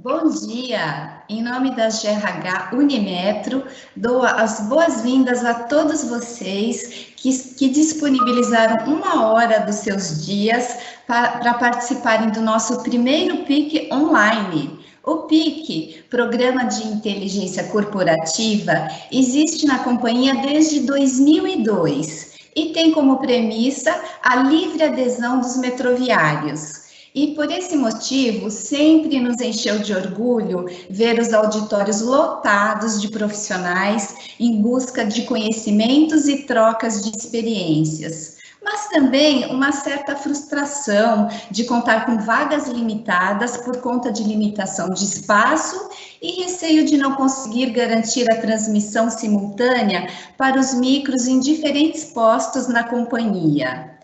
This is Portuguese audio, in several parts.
Bom dia! Em nome da GRH Unimetro, dou as boas-vindas a todos vocês que disponibilizaram uma hora dos seus dias para participarem do nosso primeiro PIC online. O PIC, Programa de Inteligência Corporativa, existe na companhia desde 2002 e tem como premissa a livre adesão dos metroviários. E por esse motivo, sempre nos encheu de orgulho ver os auditórios lotados de profissionais em busca de conhecimentos e trocas de experiências. Mas também uma certa frustração de contar com vagas limitadas por conta de limitação de espaço e receio de não conseguir garantir a transmissão simultânea para os micros em diferentes postos na companhia.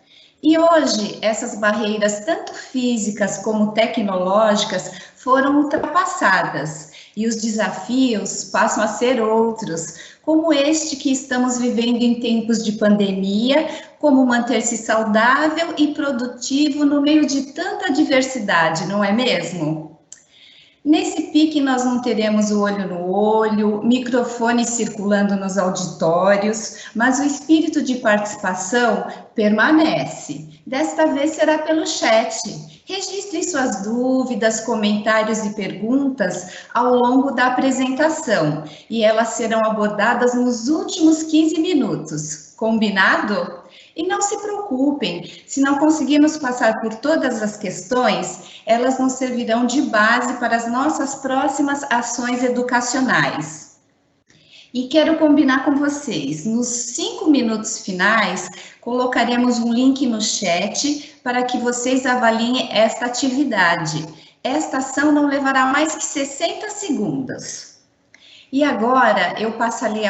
E hoje, essas barreiras, tanto físicas como tecnológicas, foram ultrapassadas e os desafios passam a ser outros, como este que estamos vivendo em tempos de pandemia, como manter-se saudável e produtivo no meio de tanta diversidade, não é mesmo? Nesse pique, nós não teremos o olho no olho, microfones circulando nos auditórios, mas o espírito de participação permanece. Desta vez será pelo chat. Registre suas dúvidas, comentários e perguntas ao longo da apresentação e elas serão abordadas nos últimos 15 minutos. Combinado? E não se preocupem, se não conseguirmos passar por todas as questões, elas nos servirão de base para as nossas próximas ações educacionais. E quero combinar com vocês, nos 5 minutos finais, colocaremos um link no chat para que vocês avaliem esta atividade. Esta ação não levará mais que 60 segundos. E agora eu passarei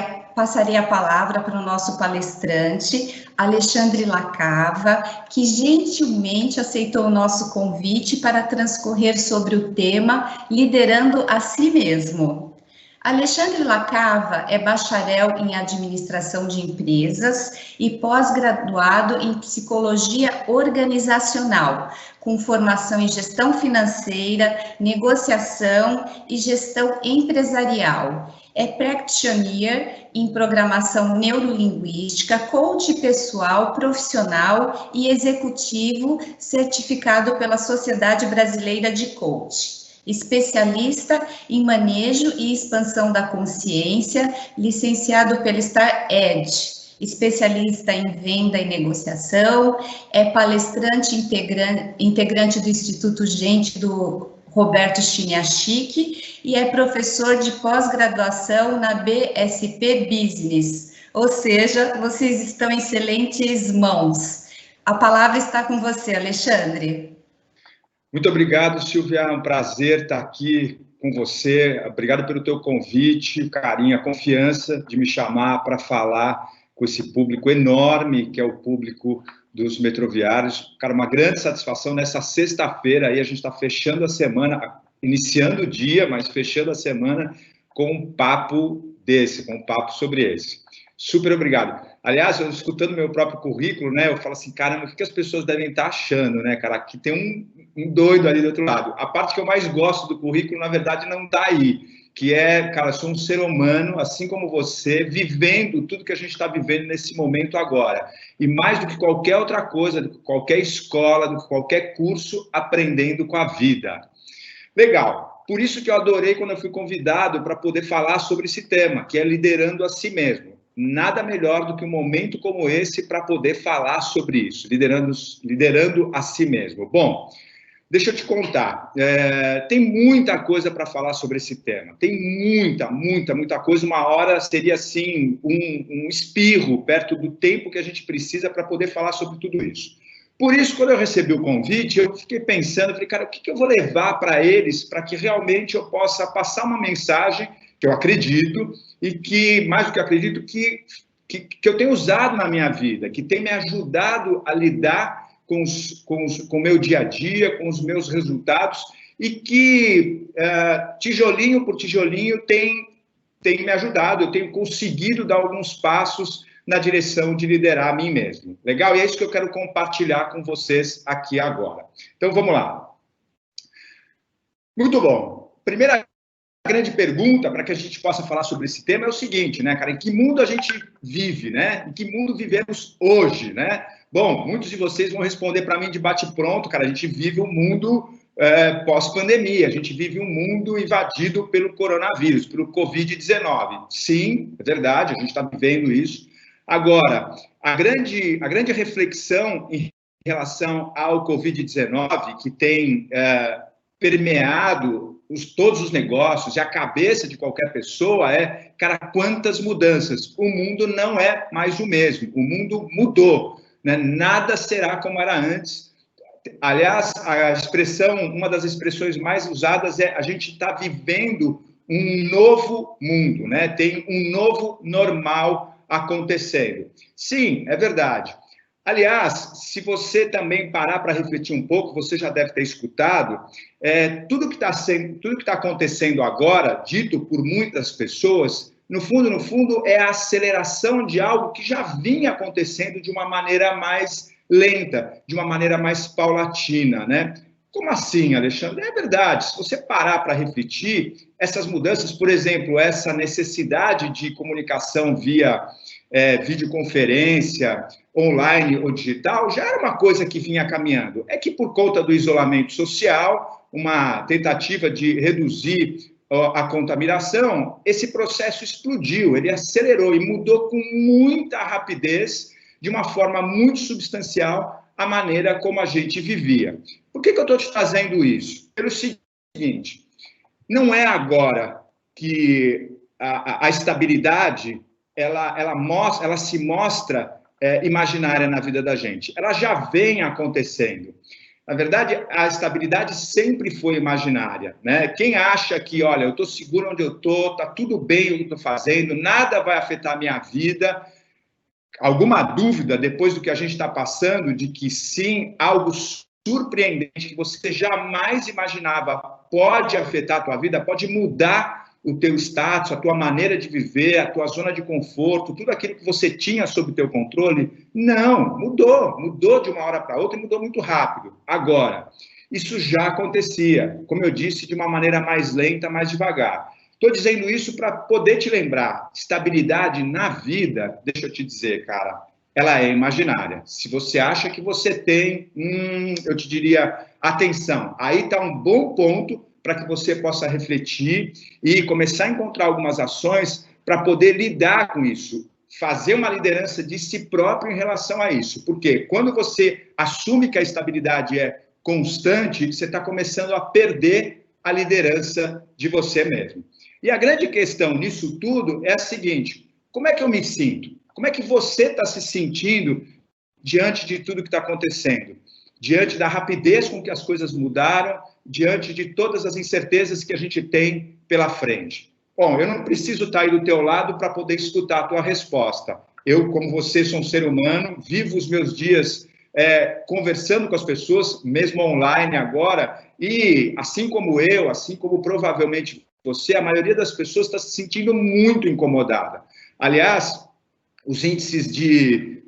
a palavra para o nosso palestrante, Alexandre Lacava, que gentilmente aceitou o nosso convite para transcorrer sobre o tema Liderando a Si Mesmo. Alexandre Lacava é bacharel em Administração de Empresas e pós-graduado em Psicologia Organizacional, com formação em Gestão Financeira, Negociação e Gestão Empresarial. É practitioner em Programação Neurolinguística, coach pessoal, profissional e executivo, certificado pela Sociedade Brasileira de Coach. Especialista em manejo e expansão da consciência, licenciado pelo Star Edge, especialista em venda e negociação, é palestrante integrante do Instituto Gente do Roberto Chiniachik e é professor de pós-graduação na BSP Business, ou seja, vocês estão em excelentes mãos. A palavra está com você, Alexandre. Muito obrigado, Silvia, é um prazer estar aqui com você, obrigado pelo teu convite, o carinho, a confiança de me chamar para falar com esse público enorme, que é o público dos metroviários. Cara, uma grande satisfação nessa sexta-feira, aí a gente está fechando a semana, iniciando o dia, mas fechando a semana com um papo desse, com um papo sobre esse. Super obrigado. Aliás, eu escutando meu próprio currículo, né, eu falo assim, caramba, o que as pessoas devem estar achando, né, cara, que tem um doido ali do outro lado. A parte que eu mais gosto do currículo, na verdade, não está aí, que é, cara, eu sou um ser humano, assim como você, vivendo tudo que a gente está vivendo nesse momento agora. E mais do que qualquer outra coisa, do que qualquer escola, do que qualquer curso, aprendendo com a vida. Legal. Por isso que eu adorei quando eu fui convidado para poder falar sobre esse tema, que é liderando a si mesmo. Nada melhor do que um momento como esse para poder falar sobre isso, liderando a si mesmo. Bom, deixa eu te contar, tem muita coisa para falar sobre esse tema, tem muita coisa, uma hora seria assim, um espirro perto do tempo que a gente precisa para poder falar sobre tudo isso. Por isso, quando eu recebi o convite, eu fiquei pensando, falei, cara, o que eu vou levar para eles para que realmente eu possa passar uma mensagem que eu acredito e que, mais do que acredito, que eu tenho usado na minha vida, que tem me ajudado a lidar com o meu dia a dia, com os meus resultados, e que, tijolinho por tijolinho, tem me ajudado, eu tenho conseguido dar alguns passos na direção de liderar a mim mesmo. Legal? E é isso que eu quero compartilhar com vocês aqui agora. Então, vamos lá. Muito bom. primeira grande pergunta para que a gente possa falar sobre esse tema é o seguinte, né, cara? Em que mundo a gente vive, né? Em que mundo vivemos hoje, né? Bom, muitos de vocês vão responder para mim de bate-pronto, cara. A gente vive um mundo pós-pandemia, a gente vive um mundo invadido pelo coronavírus, pelo Covid-19. Sim, é verdade, a gente está vivendo isso. Agora, a grande reflexão em relação ao Covid-19, que tem permeado todos os negócios e a cabeça de qualquer pessoa cara, quantas mudanças. O mundo não é mais o mesmo, o mundo mudou, né? Nada será como era antes. Aliás, uma das expressões mais usadas a gente está vivendo um novo mundo, né? Tem um novo normal acontecendo. Sim, é verdade. Aliás, se você também parar para refletir um pouco, você já deve ter escutado, tudo que está acontecendo agora, dito por muitas pessoas, no fundo, é a aceleração de algo que já vinha acontecendo de uma maneira mais lenta, de uma maneira mais paulatina, né? Como assim, Alexandre? É verdade, se você parar para refletir, essas mudanças, por exemplo, essa necessidade de comunicação via videoconferência, online ou digital, já era uma coisa que vinha caminhando. É que por conta do isolamento social, uma tentativa de reduzir a contaminação, esse processo explodiu, ele acelerou e mudou com muita rapidez, de uma forma muito substancial, a maneira como a gente vivia. Por que eu estou te trazendo isso? Pelo seguinte, não é agora que a estabilidade ela se mostra imaginária na vida da gente. Ela já vem acontecendo. Na verdade, a estabilidade sempre foi imaginária, né? Quem acha que, olha, eu estou seguro onde eu estou, está tudo bem o que estou fazendo, nada vai afetar a minha vida, alguma dúvida depois do que a gente está passando de que sim, algo surpreendente que você jamais imaginava pode afetar a tua vida, pode mudar o teu status, a tua maneira de viver, a tua zona de conforto, tudo aquilo que você tinha sob o teu controle, não, mudou de uma hora para outra e mudou muito rápido. Agora, isso já acontecia, como eu disse, de uma maneira mais lenta, mais devagar. Estou dizendo isso para poder te lembrar, estabilidade na vida, deixa eu te dizer, cara, ela é imaginária. Se você acha que você tem, eu te diria, atenção, aí está um bom ponto para que você possa refletir e começar a encontrar algumas ações para poder lidar com isso, fazer uma liderança de si próprio em relação a isso. Porque quando você assume que a estabilidade é constante, você está começando a perder a liderança de você mesmo. E a grande questão nisso tudo é a seguinte: como é que eu me sinto? Como é que você está se sentindo diante de tudo que está acontecendo? Diante da rapidez com que as coisas mudaram, diante de todas as incertezas que a gente tem pela frente. Bom, eu não preciso estar aí do teu lado para poder escutar a tua resposta. Eu, como você, sou um ser humano, vivo os meus dias conversando com as pessoas, mesmo online agora, e assim como eu, assim como provavelmente você, a maioria das pessoas está se sentindo muito incomodada. Aliás, os índices de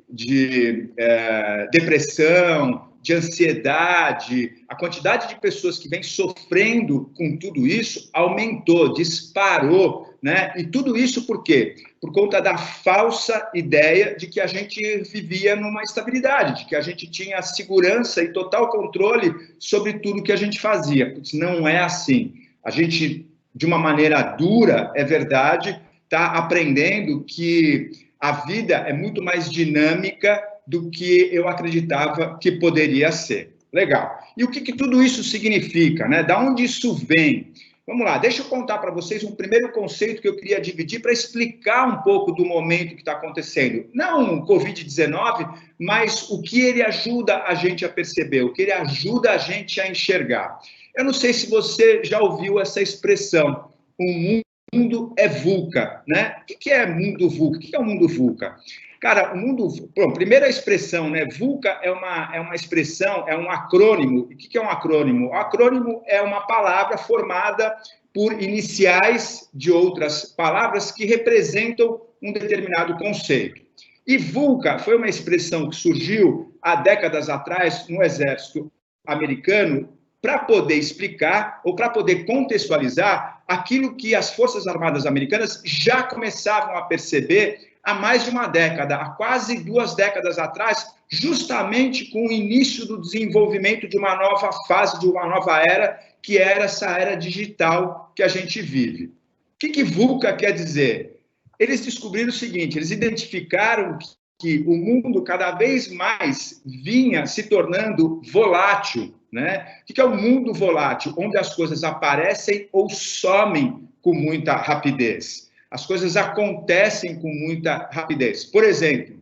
depressão, de ansiedade, a quantidade de pessoas que vem sofrendo com tudo isso aumentou, disparou, né? E tudo isso por quê? Por conta da falsa ideia de que a gente vivia numa estabilidade, de que a gente tinha segurança e total controle sobre tudo que a gente fazia. Porque não é assim. A gente, de uma maneira dura, é verdade, está aprendendo que a vida é muito mais dinâmica do que eu acreditava que poderia ser. Legal. E o que tudo isso significa, né? Da onde isso vem? Vamos lá, deixa eu contar para vocês um primeiro conceito que eu queria dividir para explicar um pouco do momento que está acontecendo. Não o Covid-19, mas o que ele ajuda a gente a perceber, o que ele ajuda a gente a enxergar. Eu não sei se você já ouviu essa expressão, o mundo é VUCA, né? O que é mundo VUCA? O que é o mundo VUCA? Cara, o mundo... Bom, primeira expressão, né? VUCA é uma expressão, é um acrônimo. O que é um acrônimo? O acrônimo é uma palavra formada por iniciais de outras palavras que representam um determinado conceito. E VUCA foi uma expressão que surgiu há décadas atrás no exército americano para poder explicar ou para poder contextualizar aquilo que as Forças Armadas Americanas já começavam a perceber há mais de uma década, há quase 2 décadas atrás, justamente com o início do desenvolvimento de uma nova fase, de uma nova era, que era essa era digital que a gente vive. O que VUCA quer dizer? Eles descobriram o seguinte, eles identificaram que o mundo cada vez mais vinha se tornando volátil, né? O que é o mundo volátil? Onde as coisas aparecem ou somem com muita rapidez. As coisas acontecem com muita rapidez. Por exemplo,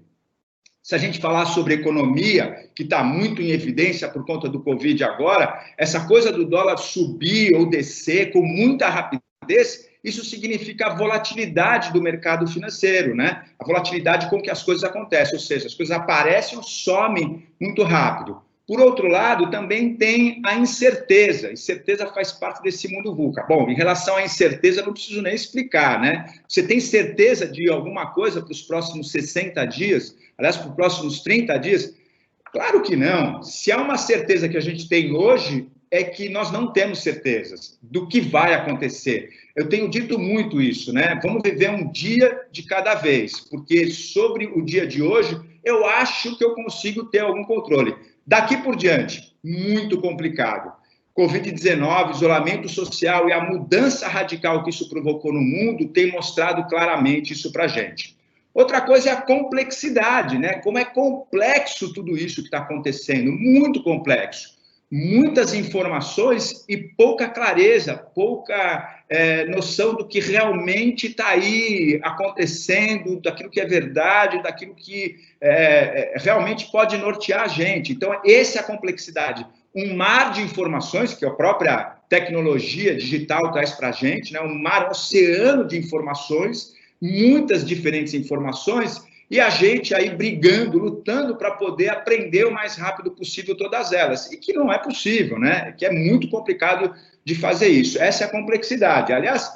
se a gente falar sobre economia, que está muito em evidência por conta do Covid agora, essa coisa do dólar subir ou descer com muita rapidez, isso significa a volatilidade do mercado financeiro, né? A volatilidade com que as coisas acontecem, ou seja, as coisas aparecem ou somem muito rápido. Por outro lado, também tem a incerteza. Incerteza faz parte desse mundo VUCA. Bom, em relação à incerteza, não preciso nem explicar, né? Você tem certeza de alguma coisa para os próximos 60 dias? Aliás, para os próximos 30 dias? Claro que não. Se há uma certeza que a gente tem hoje, é que nós não temos certezas do que vai acontecer. Eu tenho dito muito isso, né? Vamos viver um dia de cada vez, porque sobre o dia de hoje, eu acho que eu consigo ter algum controle. Daqui por diante, muito complicado. Covid-19, isolamento social e a mudança radical que isso provocou no mundo tem mostrado claramente isso para a gente. Outra coisa é a complexidade, né? Como é complexo tudo isso que está acontecendo, muito complexo. Muitas informações e pouca clareza, pouca noção do que realmente está aí acontecendo, daquilo que é verdade, daquilo que realmente pode nortear a gente. Então, essa é a complexidade. Um mar de informações, que a própria tecnologia digital traz para a gente, né? Um mar, um oceano de informações, muitas diferentes informações, e a gente aí brigando, lutando para poder aprender o mais rápido possível todas elas. E que não é possível, né? Que é muito complicado de fazer isso. Essa é a complexidade. Aliás,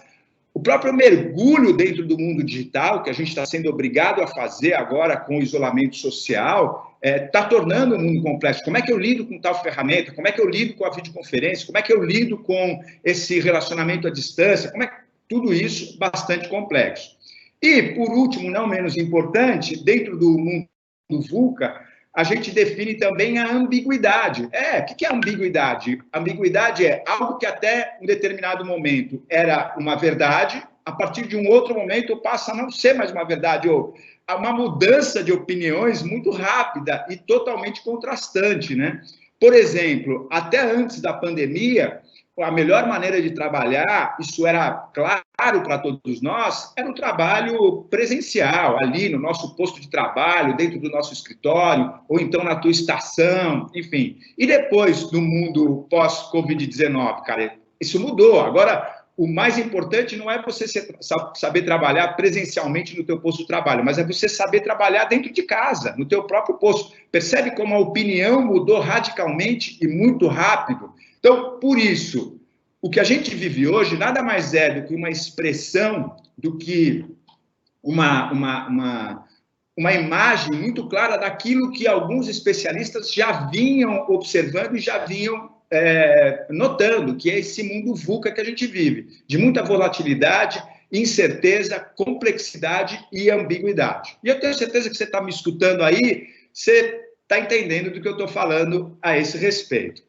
o próprio mergulho dentro do mundo digital, que a gente está sendo obrigado a fazer agora com o isolamento social, está tornando o mundo complexo. Como é que eu lido com tal ferramenta? Como é que eu lido com a videoconferência? Como é que eu lido com esse relacionamento à distância? Tudo isso bastante complexo. E, por último, não menos importante, dentro do mundo do VUCA, a gente define também a ambiguidade. O que é ambiguidade? Ambiguidade é algo que até um determinado momento era uma verdade, a partir de um outro momento passa a não ser mais uma verdade, ou há uma mudança de opiniões muito rápida e totalmente contrastante, né? Por exemplo, até antes da pandemia, a melhor maneira de trabalhar, isso era claro para todos nós, era o trabalho presencial, ali no nosso posto de trabalho, dentro do nosso escritório, ou então na tua estação, enfim. E depois, no mundo pós-Covid-19, cara, isso mudou. Agora, o mais importante não é você saber trabalhar presencialmente no teu posto de trabalho, mas é você saber trabalhar dentro de casa, no teu próprio posto. Percebe como a opinião mudou radicalmente e muito rápido? Então, por isso, o que a gente vive hoje nada mais é do que uma expressão, do que uma imagem muito clara daquilo que alguns especialistas já vinham observando e já vinham notando, que é esse mundo VUCA que a gente vive, de muita volatilidade, incerteza, complexidade e ambiguidade. E eu tenho certeza que você está me escutando aí, você está entendendo do que eu estou falando a esse respeito.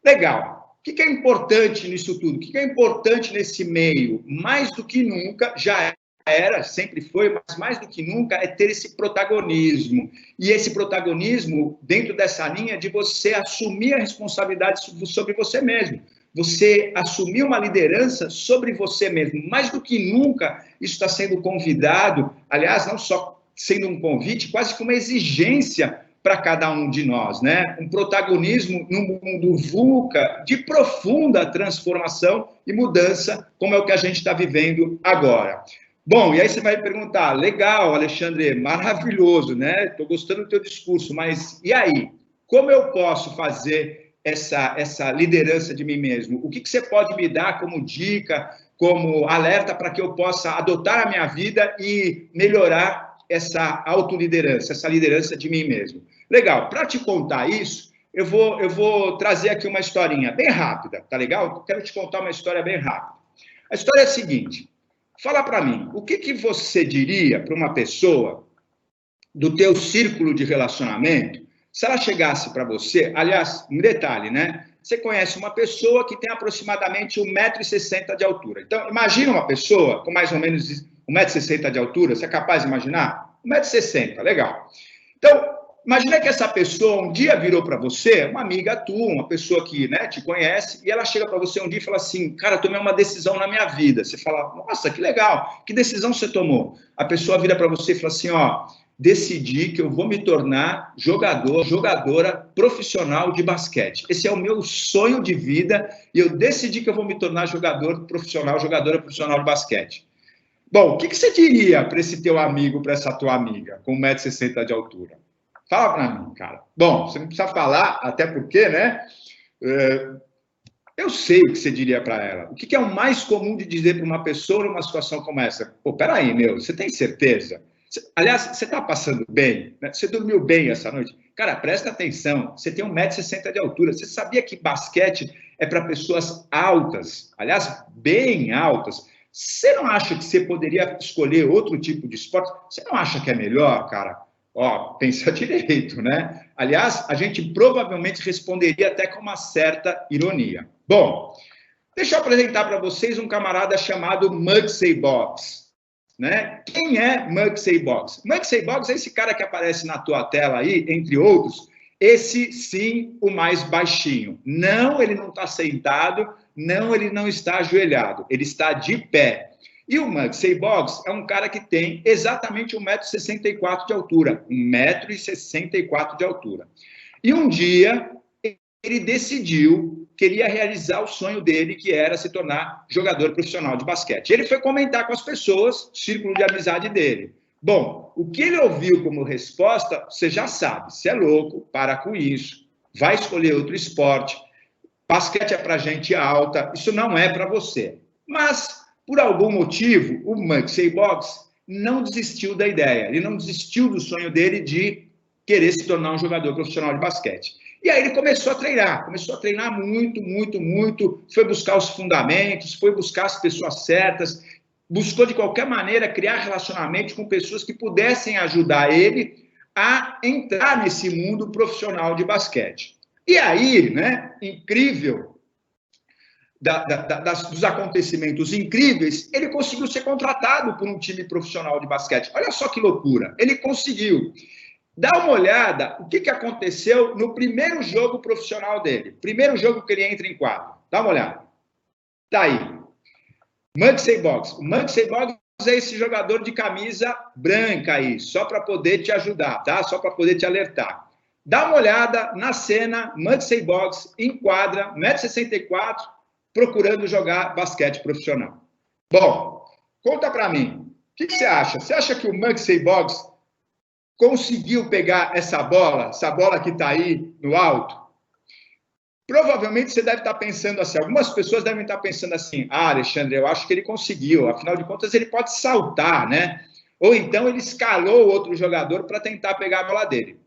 Legal. O que é importante nisso tudo? O que é importante nesse meio? Mais do que nunca, já era, sempre foi, mas mais do que nunca, é ter esse protagonismo. E esse protagonismo, dentro dessa linha, de você assumir a responsabilidade sobre você mesmo. Você assumir uma liderança sobre você mesmo. Mais do que nunca, isso está sendo convidado, aliás, não só sendo um convite, quase que uma exigência para cada um de nós, né? Um protagonismo no mundo VUCA de profunda transformação e mudança, como é o que a gente está vivendo agora. Bom, e aí você vai perguntar, legal, Alexandre, maravilhoso, né? Estou gostando do teu discurso, mas e aí? Como eu posso fazer essa liderança de mim mesmo? O que você pode me dar como dica, como alerta para que eu possa adotar a minha vida e melhorar essa autoliderança, essa liderança de mim mesmo? Legal, para te contar isso, eu vou trazer aqui uma historinha bem rápida, tá legal? Eu quero te contar uma história bem rápida. A história é a seguinte, fala para mim, o que você diria para uma pessoa do teu círculo de relacionamento, se ela chegasse para você, aliás, um detalhe, né? Você conhece uma pessoa que tem aproximadamente 1,60 m de altura. Então, imagina uma pessoa com mais ou menos 1,60 m de altura, você é capaz de imaginar? 1,60 m, legal. Então, imagina que essa pessoa um dia virou para você, uma amiga tua, uma pessoa que, né, te conhece, e ela chega para você um dia e fala assim, cara, eu tomei uma decisão na minha vida. Você fala, nossa, que legal, que decisão você tomou? A pessoa vira para você e fala assim, ó, decidi que eu vou me tornar jogadora profissional de basquete. Esse é o meu sonho de vida e eu decidi que eu vou me tornar jogadora profissional de basquete. Bom, o que você diria para esse teu amigo, para essa tua amiga, com 1,60 m de altura? Fala para mim, cara. Bom, você não precisa falar, até porque, né? Eu sei o que você diria para ela. O que é o mais comum de dizer para uma pessoa numa situação como essa? Pô, peraí, meu, você tem certeza? Aliás, você está passando bem? Né? Você dormiu bem essa noite? Cara, presta atenção, você tem 1,60 m de altura. Você sabia que basquete é para pessoas altas? Aliás, bem altas. Você não acha que você poderia escolher outro tipo de esporte? Você não acha que é melhor, cara? Ó, pensa direito, né? Aliás, a gente provavelmente responderia até com uma certa ironia. Bom, deixa eu apresentar para vocês um camarada chamado Muggsy Bogues. Né? Quem é Muggsy Bogues? Muggsy Bogues é esse cara que aparece na tua tela aí, entre outros, esse sim, o mais baixinho. Não, ele não está sentado, não, ele não está ajoelhado, ele está de pé. E o Muggsy Bogues é um cara que tem exatamente 1,64 m de altura, 1,64 m de altura. E um dia ele decidiu que ele ia realizar o sonho dele, que era se tornar jogador profissional de basquete. Ele foi comentar com as pessoas, círculo de amizade dele. Bom, o que ele ouviu como resposta, você já sabe. Se é louco, para com isso, vai escolher outro esporte. Basquete é para gente alta, isso não é para você. Mas, por algum motivo, o Muggsy Bogues não desistiu da ideia. Ele não desistiu do sonho dele de querer se tornar um jogador profissional de basquete. E aí ele começou a treinar muito, foi buscar os fundamentos, foi buscar as pessoas certas, buscou de qualquer maneira criar relacionamentos com pessoas que pudessem ajudar ele a entrar nesse mundo profissional de basquete. E aí, né, incrível, dos acontecimentos incríveis, ele conseguiu ser contratado por um time profissional de basquete. Olha só que loucura, ele conseguiu. Dá uma olhada o que aconteceu no primeiro jogo profissional dele. Primeiro jogo que ele entra em quadro. Dá uma olhada. Tá aí. Muggsy Bogues. O Muggsy Bogues é esse jogador de camisa branca aí, só para poder te ajudar, tá? Só para poder te alertar. Dá uma olhada na cena, Muggsy Bogues em quadra, 1,64 m, procurando jogar basquete profissional. Bom, conta para mim. O que você acha? Você acha que o Muggsy Bogues conseguiu pegar essa bola que está aí no alto? Provavelmente você deve estar pensando assim, algumas pessoas devem estar pensando assim, Alexandre, eu acho que ele conseguiu, afinal de contas ele pode saltar, né? Ou então ele escalou outro jogador para tentar pegar a bola dele.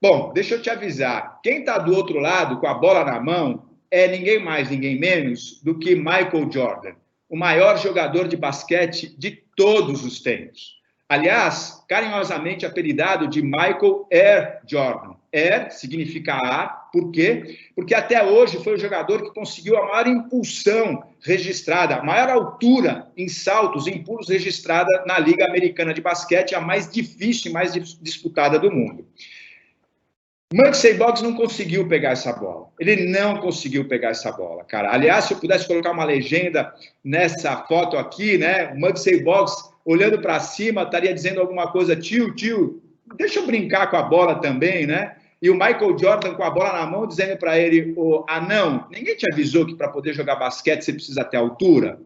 Bom, deixa eu te avisar, quem está do outro lado com a bola na mão é ninguém mais, ninguém menos do que Michael Jordan, o maior jogador de basquete de todos os tempos. Aliás, carinhosamente apelidado de Michael Air Jordan. Air significa ar, por quê? Porque até hoje foi o jogador que conseguiu a maior impulsão registrada, a maior altura em saltos, em pulos registrada na Liga Americana de Basquete, a mais difícil e mais disputada do mundo. Muggsy Bogues não conseguiu pegar essa bola. Ele não conseguiu pegar essa bola, cara. Aliás, se eu pudesse colocar uma legenda nessa foto aqui, né? O Muggsy Bogues olhando para cima, estaria dizendo alguma coisa, tio, deixa eu brincar com a bola também, né? E o Michael Jordan com a bola na mão, dizendo para ele, não, ninguém te avisou que para poder jogar basquete você precisa ter altura?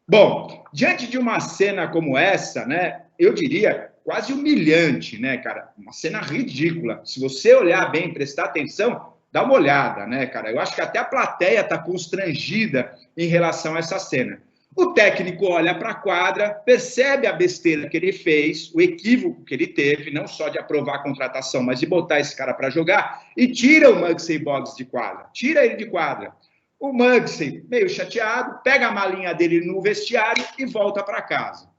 Bom, diante de uma cena como essa, né, eu diria quase humilhante, né, cara? Uma cena ridícula. Se você olhar bem, prestar atenção, dá uma olhada, né, cara? Eu acho que até a plateia está constrangida em relação a essa cena. O técnico olha para a quadra, percebe a besteira que ele fez, o equívoco que ele teve, não só de aprovar a contratação, mas de botar esse cara para jogar, e tira o Muggsy Bogues de quadra, tira ele de quadra. O Muggsy, meio chateado, pega a malinha dele no vestiário e volta para casa. O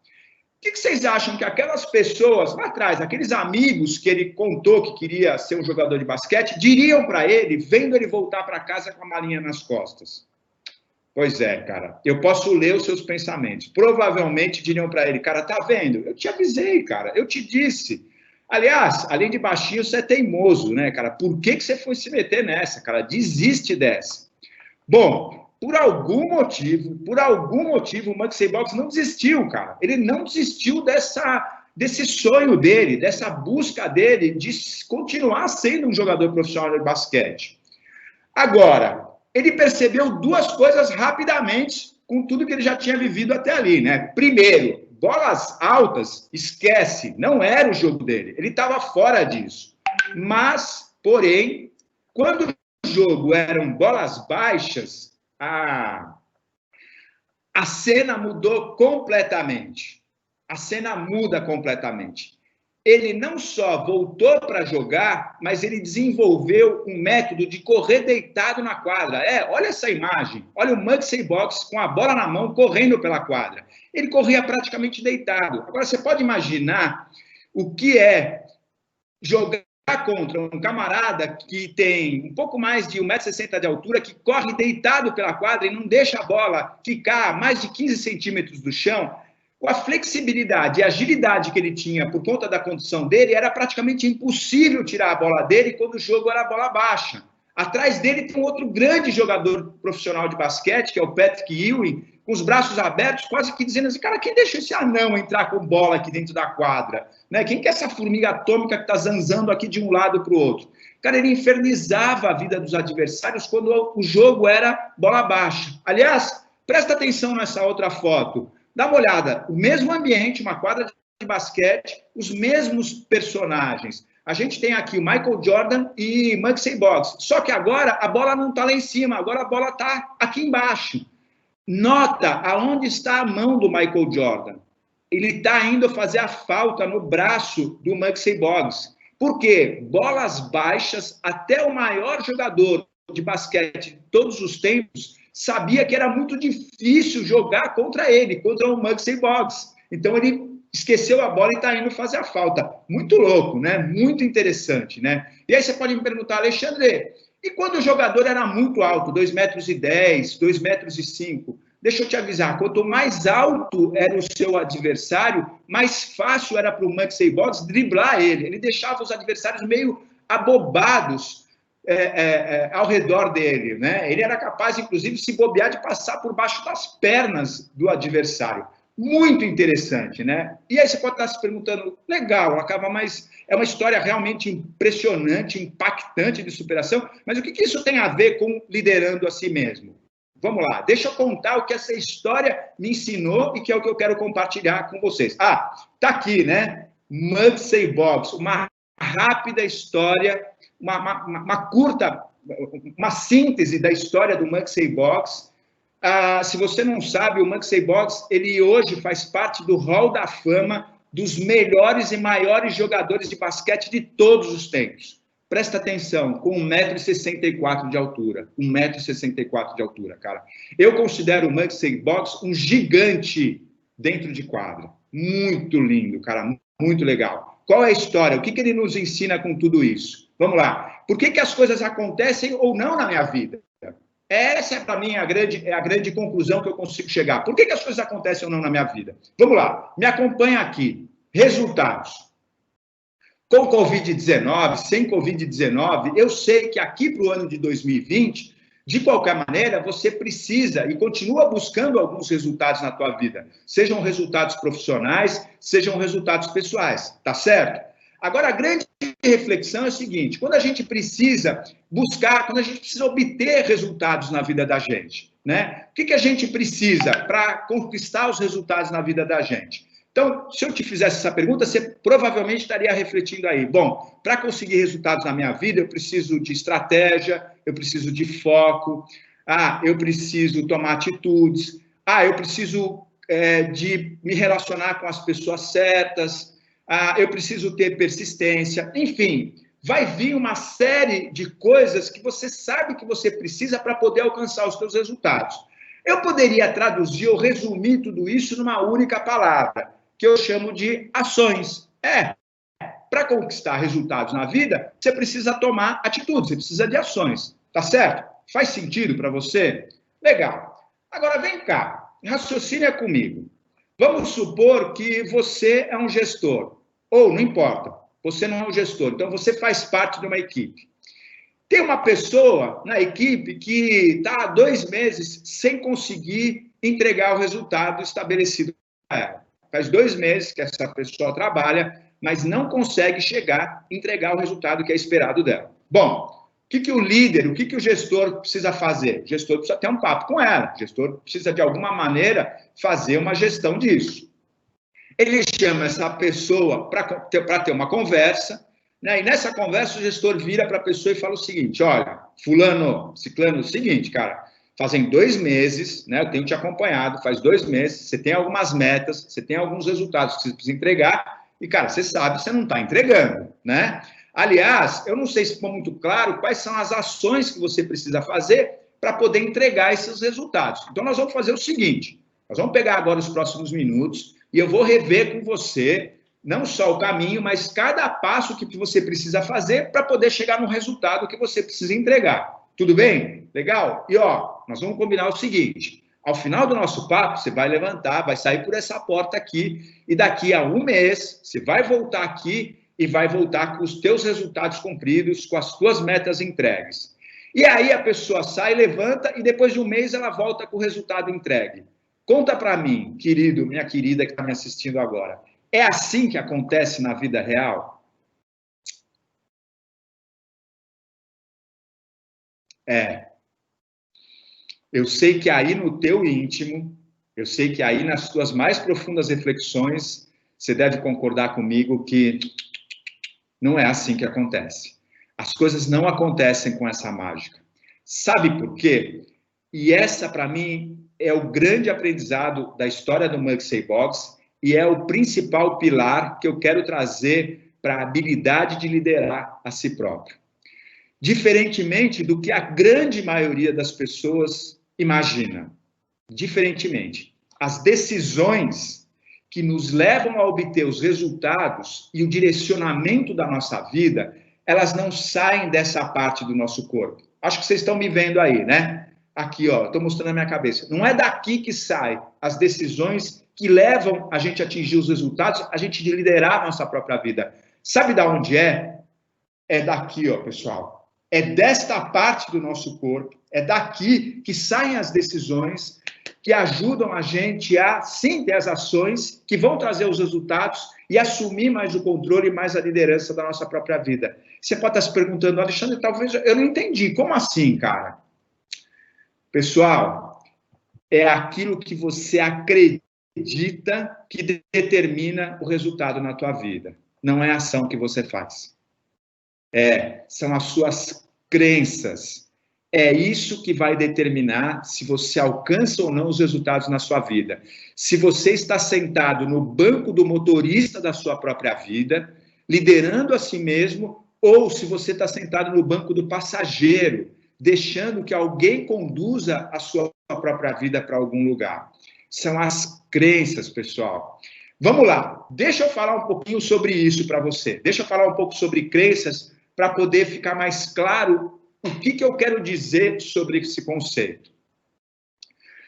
que vocês acham que aquelas pessoas lá atrás, aqueles amigos que ele contou que queria ser um jogador de basquete, diriam para ele, vendo ele voltar para casa com a malinha nas costas? Pois é, cara, eu posso ler os seus pensamentos. Provavelmente diriam para ele, cara, tá vendo? Eu te avisei, cara, eu te disse. Aliás, além de baixinho, você é teimoso, né, cara? Por que você foi se meter nessa, cara? Desiste dessa. Bom, por algum motivo, o Muggsy Bogues não desistiu, cara. Ele não desistiu desse sonho dele, dessa busca dele de continuar sendo um jogador profissional de basquete. Agora, ele percebeu duas coisas rapidamente com tudo que ele já tinha vivido até ali, né? Primeiro, bolas altas, esquece, não era o jogo dele, ele estava fora disso. Mas, porém, quando o jogo eram bolas baixas, a cena mudou completamente. A cena muda completamente. Ele não só voltou para jogar, mas ele desenvolveu um método de correr deitado na quadra. Olha essa imagem. Olha o Muggsy Bogues com a bola na mão, correndo pela quadra. Ele corria praticamente deitado. Agora, você pode imaginar o que é jogar contra um camarada que tem um pouco mais de 1,60 m de altura, que corre deitado pela quadra e não deixa a bola ficar mais de 15 centímetros do chão. Com a flexibilidade e agilidade que ele tinha por conta da condição dele, era praticamente impossível tirar a bola dele quando o jogo era bola baixa. Atrás dele tem um outro grande jogador profissional de basquete, que é o Patrick Ewing, com os braços abertos, quase que dizendo assim, cara, quem deixou esse anão entrar com bola aqui dentro da quadra? Né? Quem que é essa formiga atômica que está zanzando aqui de um lado para o outro? Cara, ele infernizava a vida dos adversários quando o jogo era bola baixa. Aliás, presta atenção nessa outra foto. Dá uma olhada, o mesmo ambiente, uma quadra de basquete, os mesmos personagens. A gente tem aqui o Michael Jordan e Muggsy Bogues. Só que agora a bola não está lá em cima, agora a bola está aqui embaixo. Nota aonde está a mão do Michael Jordan. Ele está indo fazer a falta no braço do Muggsy Bogues. Por quê? Bolas baixas, até o maior jogador de basquete de todos os tempos sabia que era muito difícil jogar contra ele, contra o Muggsy Bogues. Então, ele esqueceu a bola e está indo fazer a falta. Muito louco, né? Muito interessante, né? E aí você pode me perguntar, Alexandre, e quando o jogador era muito alto, 2,10 m, 2,05 m, deixa eu te avisar, quanto mais alto era o seu adversário, mais fácil era para o Muggsy Bogues driblar ele. Ele deixava os adversários meio abobados ao redor dele, né? Ele era capaz, inclusive, se bobear de passar por baixo das pernas do adversário. Muito interessante, né? E aí você pode estar se perguntando, legal, acaba mais... É uma história realmente impressionante, impactante de superação, mas o que isso tem a ver com liderando a si mesmo? Vamos lá, deixa eu contar o que essa história me ensinou e que é o que eu quero compartilhar com vocês. Tá aqui, né? Muggsy Bogues, uma rápida história, uma curta, uma síntese da história do Muggsy Bogues. Se você não sabe, o Muggsy Bogues, ele hoje faz parte do Hall da Fama dos melhores e maiores jogadores de basquete de todos os tempos. Presta atenção, com 1,64 m de altura. 1,64 m de altura, cara. Eu considero o Muggsy Bogues um gigante dentro de quadra. Muito lindo, cara, muito legal. Qual é a história? O que ele nos ensina com tudo isso? Vamos lá. Por que as coisas acontecem ou não na minha vida? Essa, para mim, é a grande conclusão que eu consigo chegar. Por que as coisas acontecem ou não na minha vida? Vamos lá, me acompanha aqui. Resultados. Com Covid-19, sem Covid-19, eu sei que aqui para o ano de 2020, de qualquer maneira, você precisa e continua buscando alguns resultados na tua vida. Sejam resultados profissionais, sejam resultados pessoais, tá certo? Agora, a grande reflexão é a seguinte, quando a gente precisa buscar, quando a gente precisa obter resultados na vida da gente, né? O que a gente precisa para conquistar os resultados na vida da gente? Então, se eu te fizesse essa pergunta, você provavelmente estaria refletindo aí. Bom, para conseguir resultados na minha vida, eu preciso de estratégia, eu preciso de foco, eu preciso tomar atitudes. eu preciso de me relacionar com as pessoas certas, eu preciso ter persistência, enfim, vai vir uma série de coisas que você sabe que você precisa para poder alcançar os seus resultados. Eu poderia traduzir ou resumir tudo isso numa única palavra, que eu chamo de ações. Para conquistar resultados na vida, você precisa tomar atitudes, você precisa de ações, tá certo? Faz sentido para você? Legal. Agora vem cá, raciocina comigo. Vamos supor que você é um gestor, ou não importa, você não é um gestor, então você faz parte de uma equipe. Tem uma pessoa na equipe que está há 2 meses sem conseguir entregar o resultado estabelecido para ela. Faz 2 meses que essa pessoa trabalha, mas não consegue chegar a entregar o resultado que é esperado dela. Bom, o que o líder, o que o gestor precisa fazer? O gestor precisa ter um papo com ela, o gestor precisa, de alguma maneira, fazer uma gestão disso. Ele chama essa pessoa para ter uma conversa, né? E nessa conversa o gestor vira para a pessoa e fala o seguinte: olha, fulano, ciclano, é o seguinte, cara, fazem 2 meses, né? Eu tenho te acompanhado, faz 2 meses, você tem algumas metas, você tem alguns resultados que você precisa entregar, e, cara, você sabe que você não está entregando, né? Aliás, eu não sei se ficou muito claro quais são as ações que você precisa fazer para poder entregar esses resultados. Então, nós vamos fazer o seguinte, nós vamos pegar agora os próximos minutos e eu vou rever com você, não só o caminho, mas cada passo que você precisa fazer para poder chegar no resultado que você precisa entregar. Tudo bem? Legal? E, nós vamos combinar o seguinte, ao final do nosso papo, você vai levantar, vai sair por essa porta aqui, e daqui a 1 mês, você vai voltar aqui e vai voltar com os teus resultados cumpridos, com as tuas metas entregues. E aí a pessoa sai, levanta, e depois de 1 mês ela volta com o resultado entregue. Conta para mim, querido, minha querida que está me assistindo agora, é assim que acontece na vida real? Eu sei que aí no teu íntimo, eu sei que aí nas tuas mais profundas reflexões, você deve concordar comigo que não é assim que acontece. As coisas não acontecem com essa mágica. Sabe por quê? E essa, para mim, é o grande aprendizado da história do Mugsy Bogues e é o principal pilar que eu quero trazer para a habilidade de liderar a si próprio. Diferentemente do que a grande maioria das pessoas imagina. Diferentemente. As decisões que nos levam a obter os resultados e o direcionamento da nossa vida, elas não saem dessa parte do nosso corpo. Acho que vocês estão me vendo aí, né? Aqui, estou mostrando a minha cabeça. Não é daqui que saem as decisões que levam a gente a atingir os resultados, a gente de liderar a nossa própria vida. Sabe de onde é? É daqui, pessoal. É desta parte do nosso corpo, é daqui que saem as decisões que ajudam a gente a, sim, ter as ações que vão trazer os resultados e assumir mais o controle e mais a liderança da nossa própria vida. Você pode estar se perguntando, Alexandre, talvez eu não entendi. Como assim, cara? Pessoal, é aquilo que você acredita que determina o resultado na tua vida. Não é a ação que você faz. São as suas crenças. É isso que vai determinar se você alcança ou não os resultados na sua vida. Se você está sentado no banco do motorista da sua própria vida, liderando a si mesmo, ou se você está sentado no banco do passageiro, deixando que alguém conduza a sua própria vida para algum lugar. São as crenças, pessoal. Vamos lá, deixa eu falar um pouquinho sobre isso para você. Deixa eu falar um pouco sobre crenças para poder ficar mais claro o que eu quero dizer sobre esse conceito.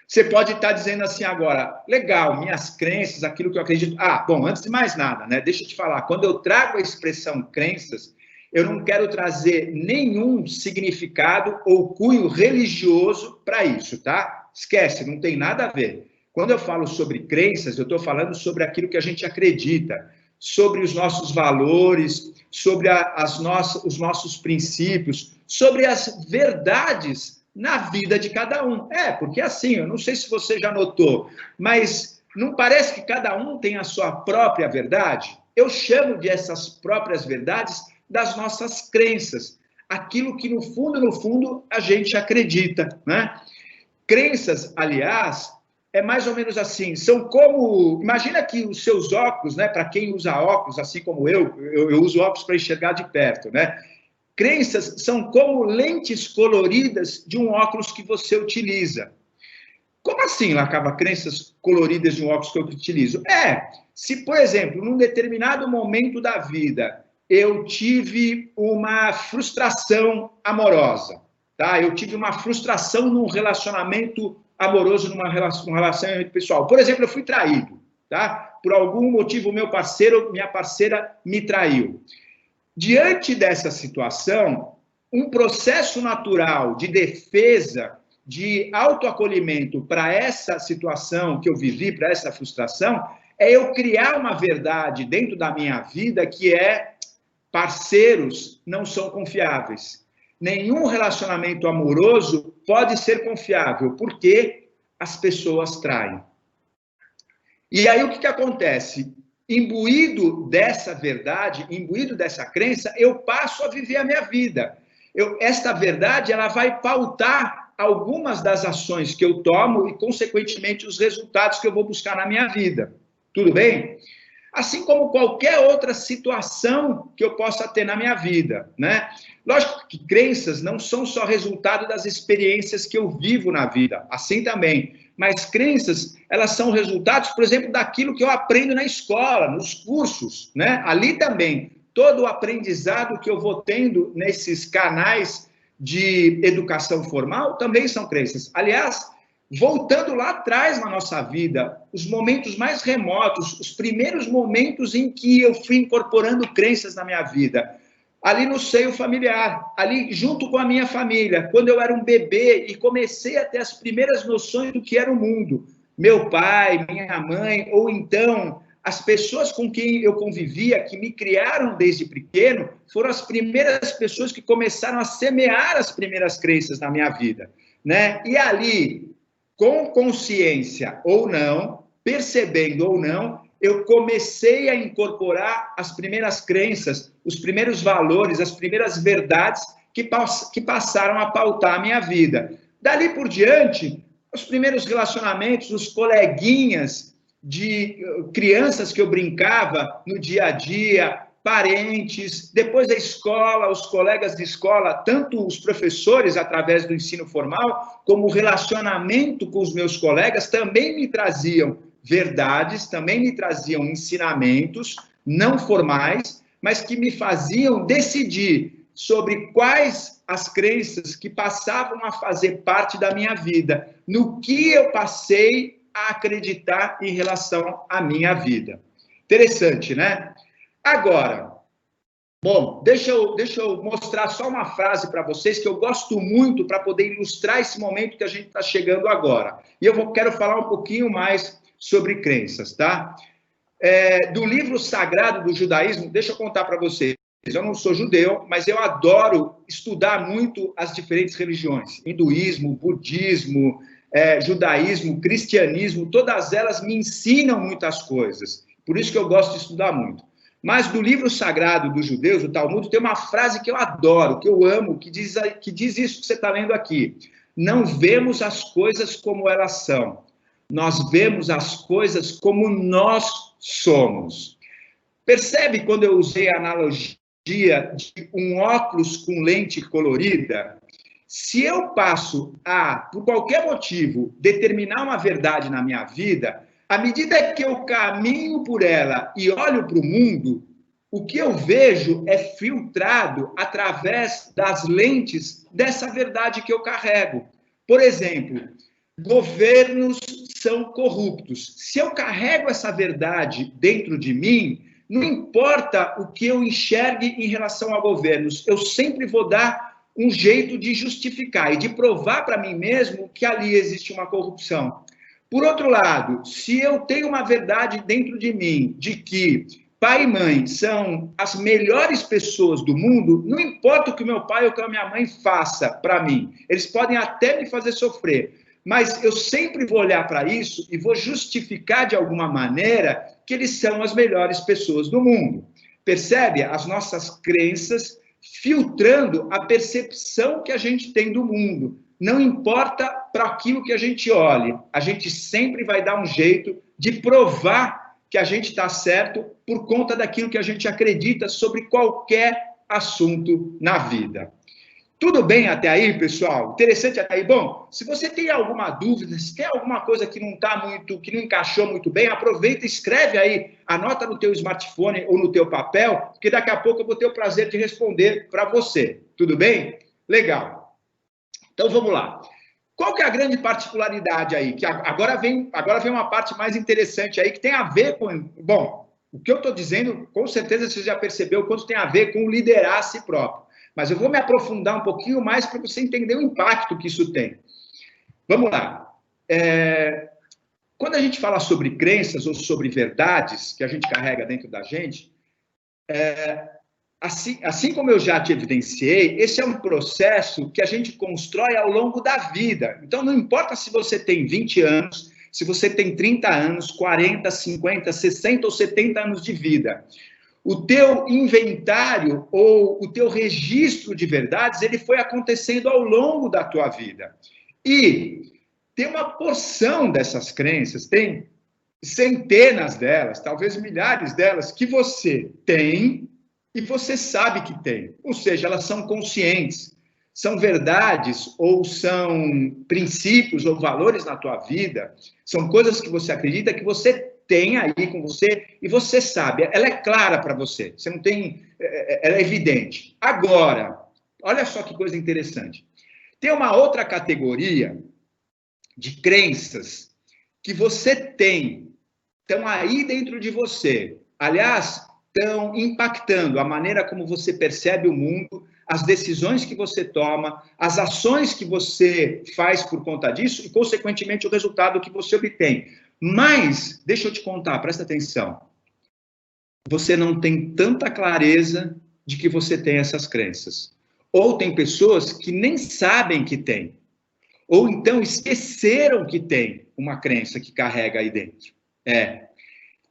Você pode estar dizendo assim agora, legal, minhas crenças, aquilo que eu acredito. Bom, antes de mais nada, né? Deixa eu te falar, quando eu trago a expressão crenças, eu não quero trazer nenhum significado ou cunho religioso para isso, tá? Esquece, não tem nada a ver. Quando eu falo sobre crenças, eu estou falando sobre aquilo que a gente acredita, sobre os nossos valores, sobre os nossos princípios, sobre as verdades na vida de cada um. Porque assim, eu não sei se você já notou, mas não parece que cada um tem a sua própria verdade? Eu chamo de essas próprias verdades das nossas crenças, aquilo que no fundo, a gente acredita, né? Crenças, aliás, é mais ou menos assim, são como, imagina que os seus óculos, né, para quem usa óculos, assim como eu uso óculos para enxergar de perto, né? Crenças são como lentes coloridas de um óculos que você utiliza. Como assim, Lacava, crenças coloridas de um óculos que eu utilizo? Se, por exemplo, num determinado momento da vida, eu tive uma frustração amorosa, tá? Eu tive uma frustração num relacionamento amoroso, num relacionamento pessoal. Por exemplo, eu fui traído, tá? Por algum motivo, meu parceiro, minha parceira me traiu. Diante dessa situação, um processo natural de defesa, de autoacolhimento para essa situação que eu vivi, para essa frustração, é eu criar uma verdade dentro da minha vida que é: parceiros não são confiáveis. Nenhum relacionamento amoroso pode ser confiável, porque as pessoas traem. E aí o que acontece? Imbuído dessa verdade, imbuído dessa crença, eu passo a viver a minha vida. Esta verdade, ela vai pautar algumas das ações que eu tomo e, consequentemente, os resultados que eu vou buscar na minha vida. Tudo bem? Assim como qualquer outra situação que eu possa ter na minha vida, né? Lógico que crenças não são só resultado das experiências que eu vivo na vida, assim também. Mas crenças, elas são resultados, por exemplo, daquilo que eu aprendo na escola, nos cursos, né? Ali também, todo o aprendizado que eu vou tendo nesses canais de educação formal também são crenças. Aliás, voltando lá atrás na nossa vida, os momentos mais remotos, os primeiros momentos em que eu fui incorporando crenças na minha vida, ali no seio familiar, ali junto com a minha família, quando eu era um bebê e comecei a ter as primeiras noções do que era o mundo. Meu pai, minha mãe, ou então as pessoas com quem eu convivia, que me criaram desde pequeno, foram as primeiras pessoas que começaram a semear as primeiras crenças na minha vida, né? E ali, com consciência ou não, percebendo ou não, eu comecei a incorporar as primeiras crenças, os primeiros valores, as primeiras verdades que passaram a pautar a minha vida. Dali por diante, os primeiros relacionamentos, os coleguinhas de crianças que eu brincava no dia a dia, parentes, depois da escola, os colegas de escola, tanto os professores através do ensino formal, como o relacionamento com os meus colegas também me traziam verdades, também me traziam ensinamentos não formais, mas que me faziam decidir sobre quais as crenças que passavam a fazer parte da minha vida, no que eu passei a acreditar em relação à minha vida. Interessante, né? Agora, bom, deixa eu mostrar só uma frase para vocês que eu gosto muito para poder ilustrar esse momento que a gente está chegando agora. E eu quero falar um pouquinho mais sobre crenças, tá? Do livro sagrado do judaísmo, deixa eu contar para vocês. Eu não sou judeu, mas eu adoro estudar muito as diferentes religiões. Hinduísmo, budismo, judaísmo, cristianismo, todas elas me ensinam muitas coisas. Por isso que eu gosto de estudar muito. Mas do livro sagrado dos judeus, o Talmud, tem uma frase que eu adoro, que eu amo, que diz isso que você está lendo aqui. Não vemos as coisas como elas são. Nós vemos as coisas como nós somos. Percebe quando eu usei a analogia de um óculos com lente colorida? Se eu passo a, por qualquer motivo, determinar uma verdade na minha vida, à medida que eu caminho por ela e olho para o mundo, o que eu vejo é filtrado através das lentes dessa verdade que eu carrego. Por exemplo, governos são corruptos. Se eu carrego essa verdade dentro de mim, não importa o que eu enxergue em relação a governos, eu sempre vou dar um jeito de justificar e de provar para mim mesmo que ali existe uma corrupção. Por outro lado, se eu tenho uma verdade dentro de mim de que pai e mãe são as melhores pessoas do mundo, não importa o que meu pai ou o que a minha mãe faça para mim, eles podem até me fazer sofrer, mas eu sempre vou olhar para isso e vou justificar de alguma maneira que eles são as melhores pessoas do mundo. Percebe? As nossas crenças filtrando a percepção que a gente tem do mundo. não importa para aquilo que a gente olhe, a gente sempre vai dar um jeito de provar que a gente está certo por conta daquilo que a gente acredita sobre qualquer assunto na vida. Tudo bem até aí, pessoal? Interessante até aí? Bom, se você tem alguma dúvida, se tem alguma coisa que não está muito, que não encaixou muito bem, aproveita e escreve aí, anota no teu smartphone ou no teu papel, porque daqui a pouco eu vou ter o prazer de responder para você. Tudo bem? Legal. Então vamos lá. Qual que é a grande particularidade aí? Que agora vem uma parte mais interessante aí, que tem a ver com... Bom, o que eu estou dizendo, com certeza você já percebeu quanto tem a ver com liderar a si próprio. Mas eu vou me aprofundar um pouquinho mais para você entender o impacto que isso tem. Vamos lá. Quando a gente fala sobre crenças ou sobre verdades que a gente carrega dentro da gente, assim como eu já te evidenciei, esse é um processo que a gente constrói ao longo da vida. Então, não importa se você tem 20 anos, se você tem 30 anos, 40, 50, 60 ou 70 anos de vida. O teu inventário ou o teu registro de verdades, ele foi acontecendo ao longo da tua vida. E tem uma porção dessas crenças, tem centenas delas, talvez milhares delas, que você tem e você sabe que tem. Ou seja, elas são conscientes, são verdades ou são princípios ou valores na tua vida, são coisas que você acredita que você tem aí com você e você sabe, ela é clara para você, você não tem, ela é evidente. Agora, olha só que coisa interessante. Tem uma outra categoria de crenças que você tem, estão aí dentro de você. Aliás, estão impactando a maneira como você percebe o mundo, as decisões que você toma, as ações que você faz por conta disso e, consequentemente, o resultado que você obtém. Mas, deixa eu te contar, presta atenção. Você não tem tanta clareza de que você tem essas crenças. Ou tem pessoas que nem sabem que tem. Ou então esqueceram que tem uma crença que carrega aí dentro.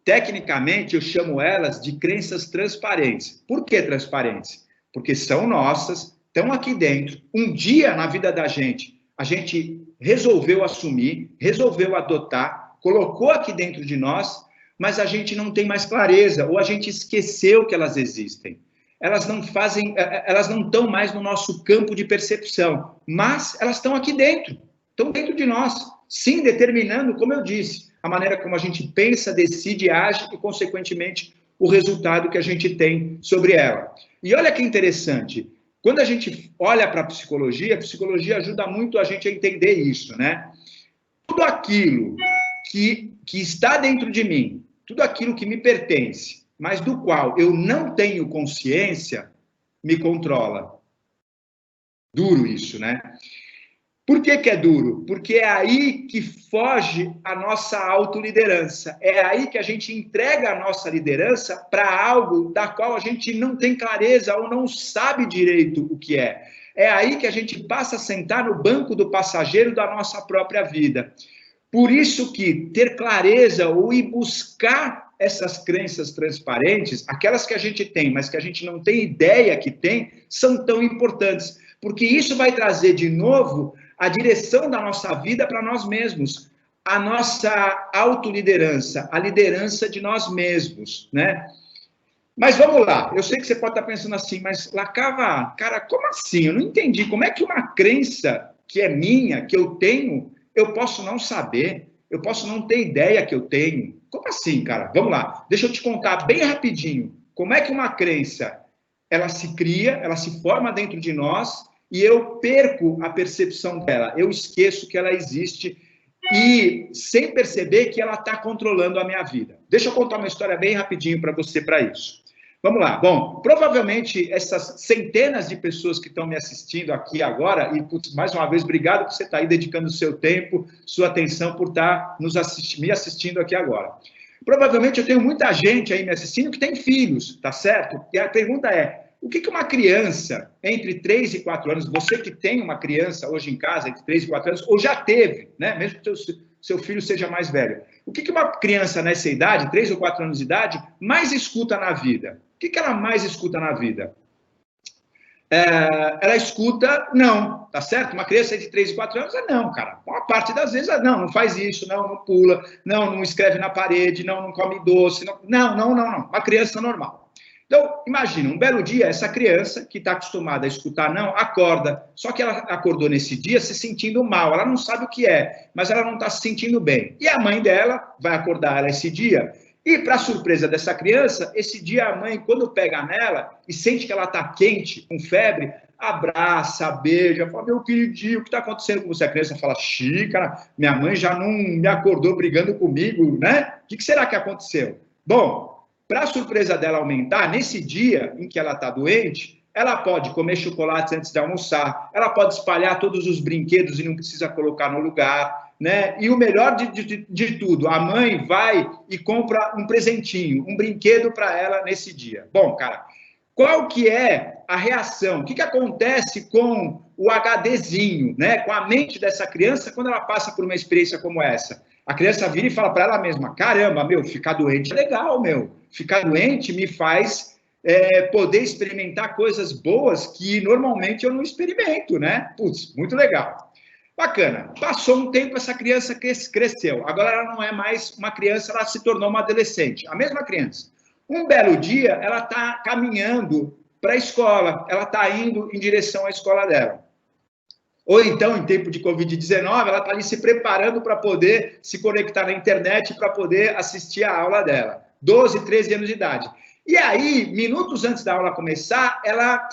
Tecnicamente, eu chamo elas de crenças transparentes. Por que transparentes? Porque são nossas, estão aqui dentro. Um dia na vida da gente, a gente resolveu assumir, resolveu adotar, colocou aqui dentro de nós, mas a gente não tem mais clareza, ou a gente esqueceu que elas existem. Elas não estão mais no nosso campo de percepção, mas elas estão aqui dentro, estão dentro de nós, sim, determinando, como eu disse, a maneira como a gente pensa, decide, age e, consequentemente, o resultado que a gente tem sobre ela. E olha que interessante, quando a gente olha para a psicologia ajuda muito a gente a entender isso, né? Tudo aquilo que está dentro de mim, tudo aquilo que me pertence, mas do qual eu não tenho consciência, me controla. Duro isso, né? Por que é duro? Porque é aí que foge a nossa autoliderança. É aí que a gente entrega a nossa liderança para algo da qual a gente não tem clareza ou não sabe direito o que é. É aí que a gente passa a sentar no banco do passageiro da nossa própria vida. Por isso que ter clareza ou ir buscar essas crenças transparentes, aquelas que a gente tem, mas que a gente não tem ideia que tem, são tão importantes. Porque isso vai trazer de novo a direção da nossa vida para nós mesmos, a nossa autoliderança, a liderança de nós mesmos, né? Mas vamos lá, eu sei que você pode estar pensando assim, mas Lacava, cara, como assim? Eu não entendi, como é que uma crença que é minha, que eu tenho, eu posso não saber, eu posso não ter ideia que eu tenho? Como assim, cara? Vamos lá, deixa eu te contar bem rapidinho, como é que uma crença, ela se cria, ela se forma dentro de nós, e eu perco a percepção dela, eu esqueço que ela existe e sem perceber que ela está controlando a minha vida. Deixa eu contar uma história bem rapidinho para você para isso. Vamos lá. Bom, provavelmente essas centenas de pessoas que estão me assistindo aqui agora, e putz, mais uma vez, obrigado por você estar aí dedicando o seu tempo, sua atenção por estar me assistindo aqui agora. Provavelmente eu tenho muita gente aí me assistindo que tem filhos, tá certo? E a pergunta é, o que uma criança entre 3 e 4 anos, você que tem uma criança hoje em casa entre 3 e 4 anos, ou já teve, né? Mesmo que seu filho seja mais velho, o que uma criança nessa idade, 3 ou 4 anos de idade, mais escuta na vida? O que ela mais escuta na vida? ela escuta não, tá certo? Uma criança de 3 e 4 anos não, cara. Uma parte das vezes não faz isso, não pula, não escreve na parede, não come doce, não. Uma criança normal. Então, imagina, um belo dia, essa criança que está acostumada a escutar não, acorda, só que ela acordou nesse dia se sentindo mal, ela não sabe o que é, mas ela não está se sentindo bem. E a mãe dela vai acordar ela esse dia, e para surpresa dessa criança, esse dia a mãe, quando pega nela e sente que ela está quente, com febre, abraça, beija, fala, meu queridinho, o que está acontecendo com você? A criança fala, xícara, minha mãe já não me acordou brigando comigo, né? O que será que aconteceu? Bom, para a surpresa dela aumentar, nesse dia em que ela está doente, ela pode comer chocolate antes de almoçar, ela pode espalhar todos os brinquedos e não precisa colocar no lugar, né? E o melhor de tudo, a mãe vai e compra um presentinho, um brinquedo para ela nesse dia. Bom, cara, qual que é a reação? O que acontece com o HDzinho, né? Com a mente dessa criança quando ela passa por uma experiência como essa? A criança vira e fala para ela mesma, caramba, meu, ficar doente é legal, meu. Ficar doente me faz poder experimentar coisas boas que normalmente eu não experimento, né? Putz, muito legal. Bacana. Passou um tempo, essa criança cresceu. Agora ela não é mais uma criança, ela se tornou uma adolescente. A mesma criança. Um belo dia, ela está caminhando para a escola, ela está indo em direção à escola dela. Ou então, em tempo de Covid-19, ela está ali se preparando para poder se conectar na internet para poder assistir a aula dela. 12, 13 anos de idade. E aí, minutos antes da aula começar, ela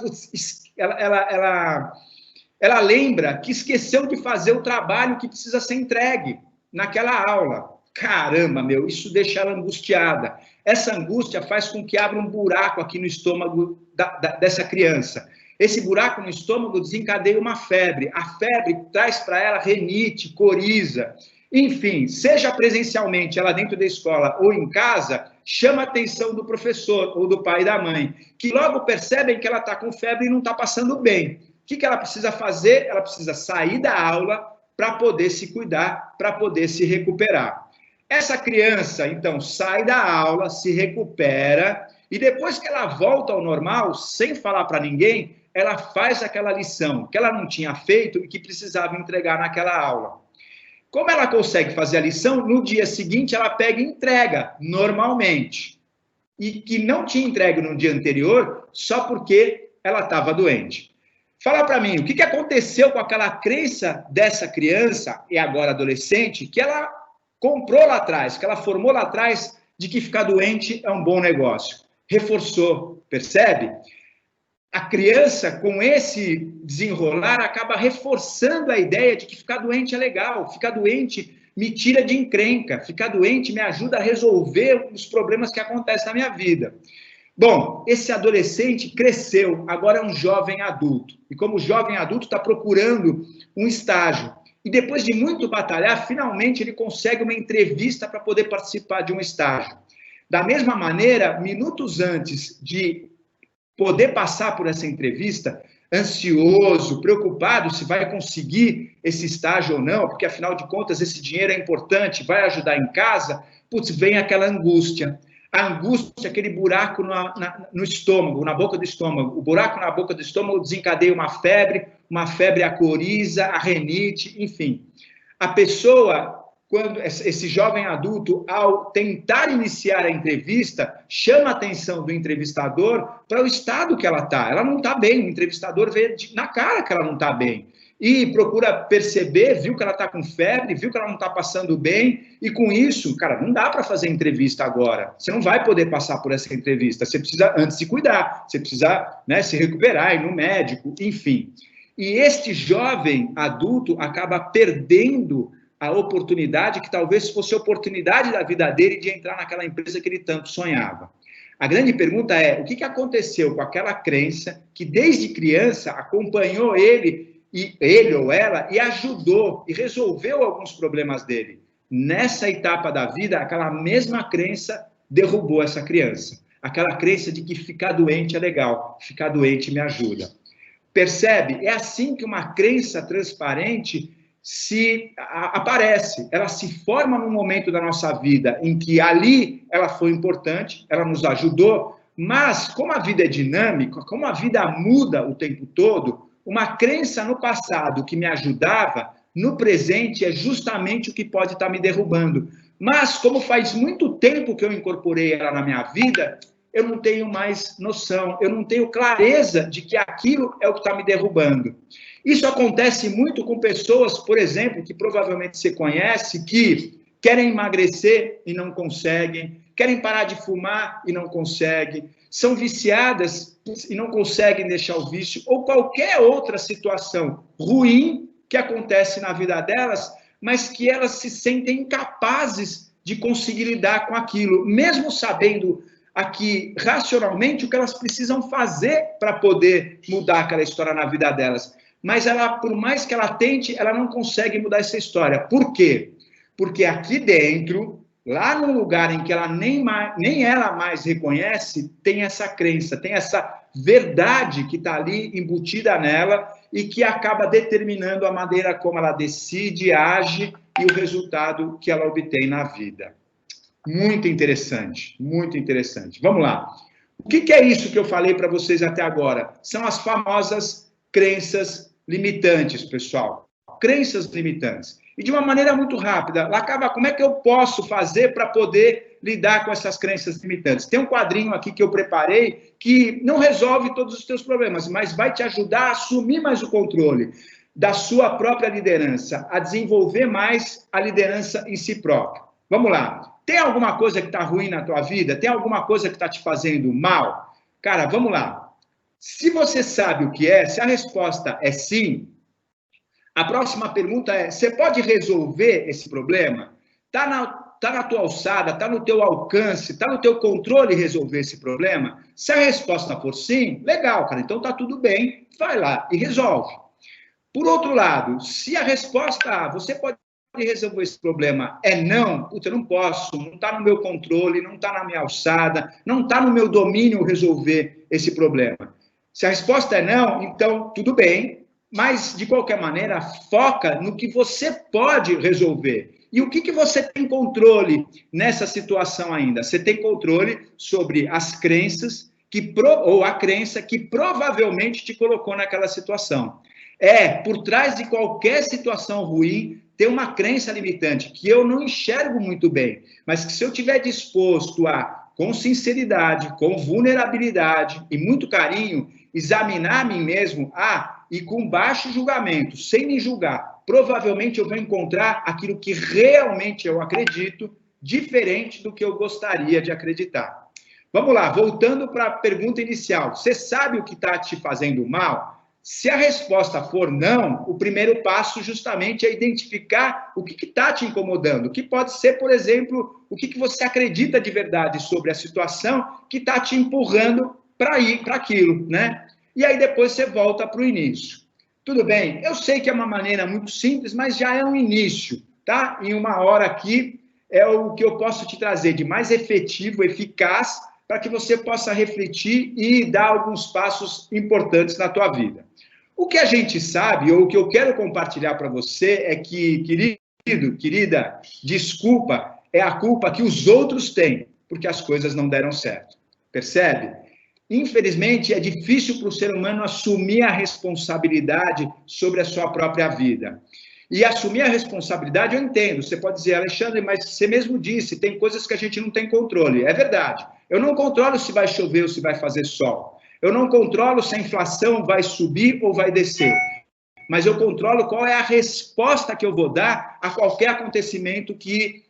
lembra que esqueceu de fazer o trabalho que precisa ser entregue naquela aula. Caramba, meu, isso deixa ela angustiada. Essa angústia faz com que abra um buraco aqui no estômago dessa criança. Esse buraco no estômago desencadeia uma febre. A febre traz para ela rinite, coriza. Enfim, seja presencialmente, ela dentro da escola ou em casa, chama a atenção do professor ou do pai e da mãe, que logo percebem que ela está com febre e não está passando bem. O que ela precisa fazer? Ela precisa sair da aula para poder se cuidar, para poder se recuperar. Essa criança, então, sai da aula, se recupera, e depois que ela volta ao normal, sem falar para ninguém, ela faz aquela lição que ela não tinha feito e que precisava entregar naquela aula. Como ela consegue fazer a lição, no dia seguinte ela pega e entrega, normalmente. E que não tinha entregue no dia anterior, só porque ela estava doente. Fala para mim, o que aconteceu com aquela crença dessa criança, e agora adolescente, que ela comprou lá atrás, que ela formou lá atrás, de que ficar doente é um bom negócio. Reforçou, percebe? A criança, com esse desenrolar, acaba reforçando a ideia de que ficar doente é legal, ficar doente me tira de encrenca, ficar doente me ajuda a resolver os problemas que acontecem na minha vida. Bom, esse adolescente cresceu, agora é um jovem adulto. E como jovem adulto está procurando um estágio. E depois de muito batalhar, finalmente ele consegue uma entrevista para poder participar de um estágio. Da mesma maneira, minutos antes de poder passar por essa entrevista, ansioso, preocupado se vai conseguir esse estágio ou não, porque afinal de contas esse dinheiro é importante, vai ajudar em casa, putz, vem aquela angústia. A angústia, aquele buraco no estômago, na boca do estômago. O buraco na boca do estômago desencadeia uma febre a coriza, a renite, enfim. A pessoa, quando esse jovem adulto, ao tentar iniciar a entrevista, chama a atenção do entrevistador para o estado que ela está. Ela não está bem, o entrevistador vê na cara que ela não está bem. E procura perceber, viu que ela está com febre, viu que ela não está passando bem, e com isso, cara, não dá para fazer entrevista agora. Você não vai poder passar por essa entrevista. Você precisa antes se cuidar, você precisa, né, se recuperar, ir no médico, enfim. E este jovem adulto acaba perdendo a oportunidade que talvez fosse a oportunidade da vida dele de entrar naquela empresa que ele tanto sonhava. A grande pergunta é, o que aconteceu com aquela crença que desde criança acompanhou ele ou ela, e ajudou, e resolveu alguns problemas dele. Nessa etapa da vida, aquela mesma crença derrubou essa criança. Aquela crença de que ficar doente é legal, ficar doente me ajuda. Percebe? É assim que uma crença transparente aparece, ela se forma num momento da nossa vida em que ali ela foi importante, ela nos ajudou, Mas, como a vida é dinâmica, como a vida muda o tempo todo, uma crença no passado que me ajudava, no presente é justamente o que pode estar me derrubando. Mas, como faz muito tempo que eu incorporei ela na minha vida, eu não tenho mais noção, eu não tenho clareza de que aquilo é o que está me derrubando. Isso acontece muito com pessoas, por exemplo, que provavelmente você conhece, que querem emagrecer e não conseguem, querem parar de fumar e não conseguem, são viciadas e não conseguem deixar o vício, ou qualquer outra situação ruim que acontece na vida delas, mas que elas se sentem incapazes de conseguir lidar com aquilo, mesmo sabendo aqui racionalmente o que elas precisam fazer para poder mudar aquela história na vida delas. Mas ela, por mais que ela tente, ela não consegue mudar essa história. Por quê? Porque aqui dentro, lá no lugar em que ela nem ela mais reconhece, tem essa crença, tem essa verdade que está ali embutida nela e que acaba determinando a maneira como ela decide, age e o resultado que ela obtém na vida. Muito interessante, muito interessante. Vamos lá. O que é isso que eu falei para vocês até agora? São as famosas crenças limitantes, pessoal. Crenças limitantes. E de uma maneira muito rápida, Lacaba, como é que eu posso fazer para poder lidar com essas crenças limitantes? Tem um quadrinho aqui que eu preparei que não resolve todos os teus problemas, mas vai te ajudar a assumir mais o controle da sua própria liderança, a desenvolver mais a liderança em si próprio. Vamos lá. Tem alguma coisa que está ruim na tua vida? Tem alguma coisa que está te fazendo mal? Cara, vamos lá. Se você sabe o que é, se a resposta é sim, a próxima pergunta é, você pode resolver esse problema? Está na tua alçada, está no teu alcance, está no teu controle resolver esse problema? Se a resposta for sim, legal, cara, então está tudo bem, vai lá e resolve. Por outro lado, se a resposta, você pode resolver esse problema é não, puta, eu não posso, não está no meu controle, não está na minha alçada, não está no meu domínio resolver esse problema. Se a resposta é não, então tudo bem, mas de qualquer maneira foca no que você pode resolver. E o que você tem controle nessa situação ainda? Você tem controle sobre as crenças ou a crença que provavelmente te colocou naquela situação. Por trás de qualquer situação ruim, tem uma crença limitante que eu não enxergo muito bem, mas que se eu estiver disposto a, com sinceridade, com vulnerabilidade e muito carinho, examinar a mim mesmo, e com baixo julgamento, sem me julgar, provavelmente eu vou encontrar aquilo que realmente eu acredito, diferente do que eu gostaria de acreditar. Vamos lá, voltando para a pergunta inicial. Você sabe o que está te fazendo mal? Se a resposta for não, o primeiro passo justamente é identificar o que está te incomodando, que pode ser, por exemplo, o que você acredita de verdade sobre a situação que está te empurrando para ir para aquilo, né? E aí depois você volta para o início. Tudo bem, eu sei que é uma maneira muito simples, mas já é um início, tá? Em uma hora aqui é o que eu posso te trazer de mais efetivo, eficaz, para que você possa refletir e dar alguns passos importantes na tua vida. O que a gente sabe, ou o que eu quero compartilhar para você é que, querida, desculpa é a culpa que os outros têm, porque as coisas não deram certo. Percebe? Infelizmente, é difícil para o ser humano assumir a responsabilidade sobre a sua própria vida. E assumir a responsabilidade, eu entendo. Você pode dizer, Alexandre, mas você mesmo disse, tem coisas que a gente não tem controle. É verdade. Eu não controlo se vai chover ou se vai fazer sol. Eu não controlo se a inflação vai subir ou vai descer. Mas eu controlo qual é a resposta que eu vou dar a qualquer acontecimento que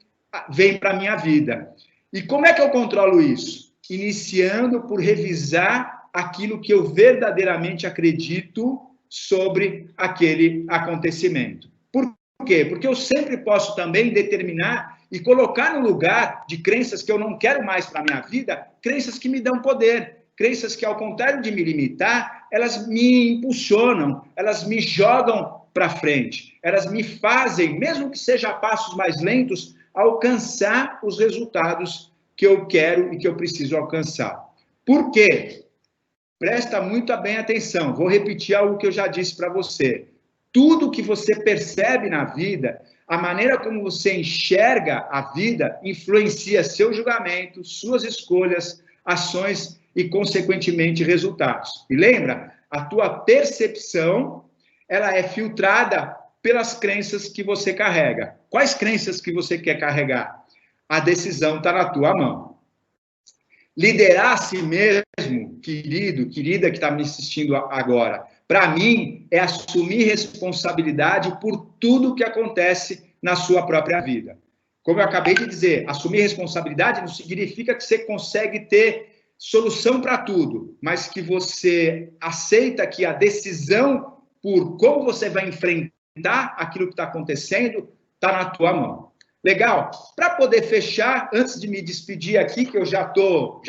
vem para a minha vida. E como é que eu controlo isso? Iniciando por revisar aquilo que eu verdadeiramente acredito sobre aquele acontecimento. Por quê? Porque eu sempre posso também determinar e colocar no lugar de crenças que eu não quero mais para a minha vida, crenças que me dão poder, crenças que, ao contrário de me limitar, elas me impulsionam, elas me jogam para frente, elas me fazem, mesmo que seja a passos mais lentos, alcançar os resultados que eu quero e que eu preciso alcançar. Por quê? Presta muito bem atenção, vou repetir algo que eu já disse para você. Tudo que você percebe na vida, a maneira como você enxerga a vida, influencia seu julgamento, suas escolhas, ações e, consequentemente, resultados. E lembra, a tua percepção, ela é filtrada pelas crenças que você carrega. Quais crenças que você quer carregar? A decisão está na tua mão. Liderar a si mesmo, querido, querida que está me assistindo agora, para mim, é assumir responsabilidade por tudo que acontece na sua própria vida. Como eu acabei de dizer, assumir responsabilidade não significa que você consegue ter solução para tudo, mas que você aceita que a decisão por como você vai enfrentar aquilo que está acontecendo está na tua mão. Legal? Para poder fechar, antes de me despedir aqui, que eu já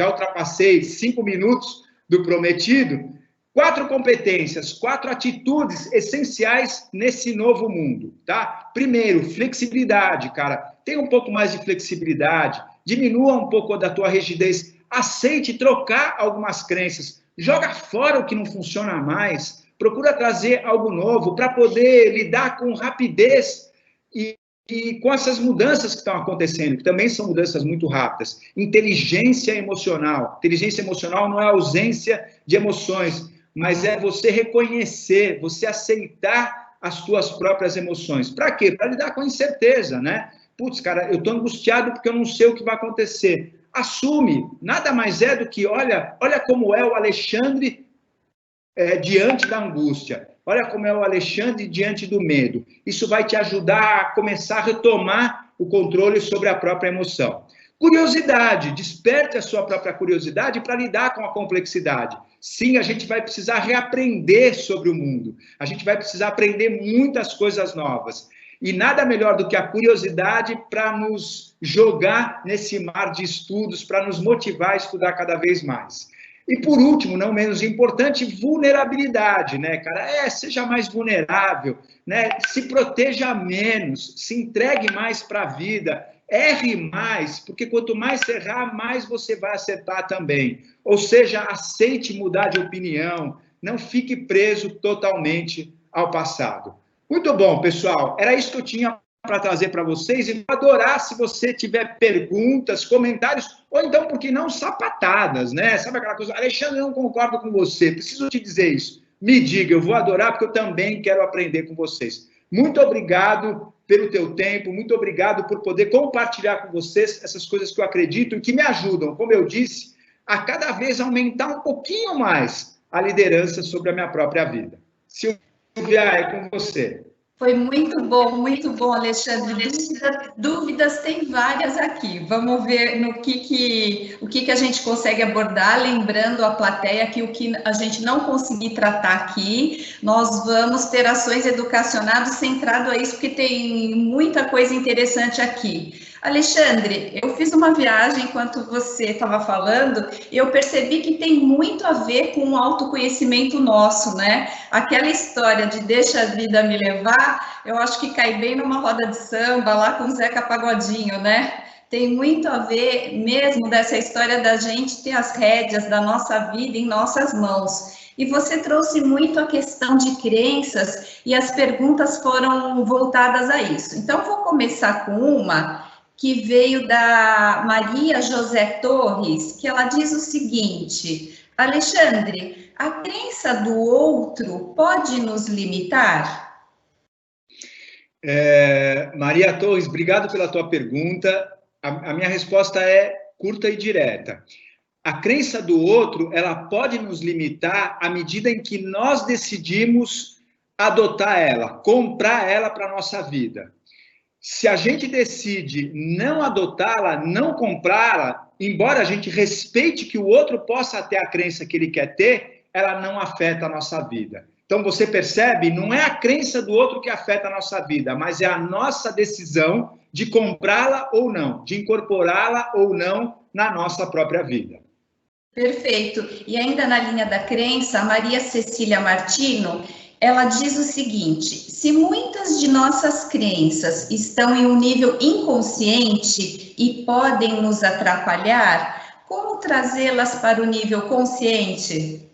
ultrapassei 5 minutos do prometido, 4 competências, 4 atitudes essenciais nesse novo mundo, tá? Primeiro, flexibilidade, cara. Tenha um pouco mais de flexibilidade, diminua um pouco da tua rigidez, aceite trocar algumas crenças, joga fora o que não funciona mais, procura trazer algo novo para poder lidar com rapidez e com essas mudanças que estão acontecendo, que também são mudanças muito rápidas. Inteligência emocional. Inteligência emocional não é ausência de emoções, mas é você reconhecer, você aceitar as suas próprias emoções. Para quê? Para lidar com a incerteza, né? Putz, cara, eu estou angustiado porque eu não sei o que vai acontecer. Assume. Nada mais é do que, olha como é o Alexandre diante da angústia. Olha como é o Alexandre diante do medo. Isso vai te ajudar a começar a retomar o controle sobre a própria emoção. Curiosidade, desperte a sua própria curiosidade para lidar com a complexidade. Sim, a gente vai precisar reaprender sobre o mundo. A gente vai precisar aprender muitas coisas novas. E nada melhor do que a curiosidade para nos jogar nesse mar de estudos, para nos motivar a estudar cada vez mais. E, por último, não menos importante, vulnerabilidade, né, cara? Seja mais vulnerável, né? Se proteja menos, se entregue mais para a vida, erre mais, porque quanto mais você errar, mais você vai acertar também. Ou seja, aceite mudar de opinião, não fique preso totalmente ao passado. Muito bom, pessoal. Era isso que eu tinha para trazer para vocês, e adorar se você tiver perguntas, comentários, ou então, por que não, sapatadas, né? Sabe aquela coisa, Alexandre, eu não concordo com você, preciso te dizer isso. Me diga, eu vou adorar, porque eu também quero aprender com vocês. Muito obrigado pelo teu tempo, muito obrigado por poder compartilhar com vocês essas coisas que eu acredito e que me ajudam, como eu disse, a cada vez aumentar um pouquinho mais a liderança sobre a minha própria vida. Silvia, é com você. Foi muito bom, Alexandre. Dúvidas tem várias aqui. Vamos ver no o que a gente consegue abordar, lembrando a plateia que o que a gente não conseguir tratar aqui, nós vamos ter ações educacionais centrado a isso, porque tem muita coisa interessante aqui. Alexandre, eu fiz uma viagem enquanto você estava falando e eu percebi que tem muito a ver com o autoconhecimento nosso, né? Aquela história de deixa a vida me levar, eu acho que cai bem numa roda de samba lá com o Zeca Pagodinho, né? Tem muito a ver mesmo dessa história da gente ter as rédeas da nossa vida em nossas mãos. E você trouxe muito a questão de crenças e as perguntas foram voltadas a isso. Então, vou começar com uma que veio da Maria José Torres, que ela diz o seguinte: Alexandre, a crença do outro pode nos limitar? Maria Torres, obrigado pela tua pergunta. A minha resposta é curta e direta. A crença do outro, ela pode nos limitar à medida em que nós decidimos adotar ela, comprar ela para a nossa vida. Se a gente decide não adotá-la, não comprá-la, embora a gente respeite que o outro possa ter a crença que ele quer ter, ela não afeta a nossa vida. Então, você percebe? Não é a crença do outro que afeta a nossa vida, mas é a nossa decisão de comprá-la ou não, de incorporá-la ou não na nossa própria vida. Perfeito. E ainda na linha da crença, a Maria Cecília Martino, ela diz o seguinte: se muitas de nossas crenças estão em um nível inconsciente e podem nos atrapalhar, como trazê-las para o nível consciente?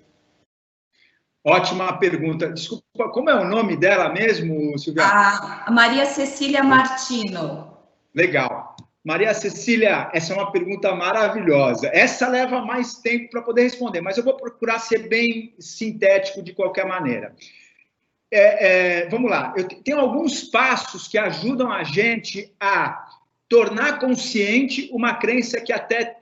Ótima pergunta. Desculpa, como é o nome dela mesmo, Silvia? A Maria Cecília Martino. Legal. Maria Cecília, essa é uma pergunta maravilhosa. Essa leva mais tempo para poder responder, mas eu vou procurar ser bem sintético de qualquer maneira. Vamos lá, eu tenho alguns passos que ajudam a gente a tornar consciente uma crença que até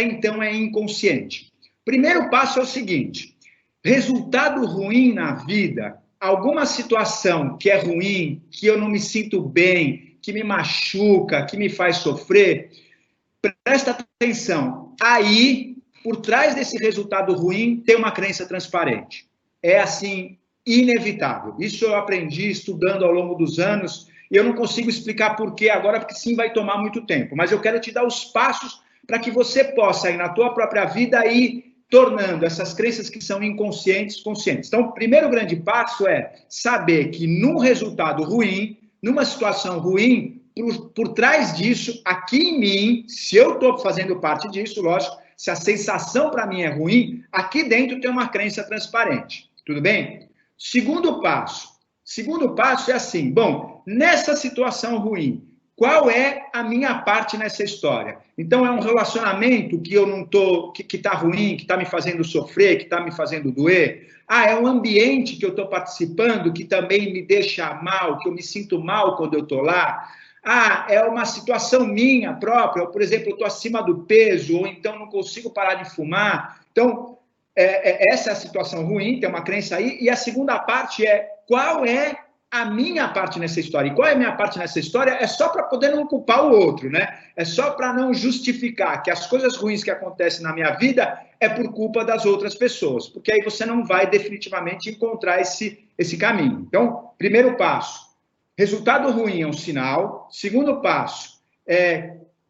então é inconsciente. Primeiro passo é o seguinte: resultado ruim na vida, alguma situação que é ruim, que eu não me sinto bem, que me machuca, que me faz sofrer, presta atenção. Aí, por trás desse resultado ruim, tem uma crença transparente. É assim, inevitável. Isso eu aprendi estudando ao longo dos anos, e eu não consigo explicar por que agora, porque sim, vai tomar muito tempo. Mas eu quero te dar os passos para que você possa, aí na tua própria vida, ir tornando essas crenças que são inconscientes, conscientes. Então, o primeiro grande passo é saber que num resultado ruim, numa situação ruim, por trás disso, aqui em mim, se eu estou fazendo parte disso, lógico, se a sensação para mim é ruim, aqui dentro tem uma crença transparente. Tudo bem? Segundo passo é assim, bom, nessa situação ruim, qual é a minha parte nessa história? Então, é um relacionamento que eu não tô, que está ruim, que está me fazendo sofrer, que está me fazendo doer? É um ambiente que eu estou participando que também me deixa mal, que eu me sinto mal quando eu estou lá? É uma situação minha própria, por exemplo, eu estou acima do peso, ou então não consigo parar de fumar. Então, essa é a situação ruim, tem uma crença aí. E a segunda parte é, qual é a minha parte nessa história? E qual é a minha parte nessa história? É só para poder não culpar o outro, né? É só para não justificar que as coisas ruins que acontecem na minha vida é por culpa das outras pessoas, porque aí você não vai definitivamente encontrar esse caminho. Então, primeiro passo, resultado ruim é um sinal. Segundo passo,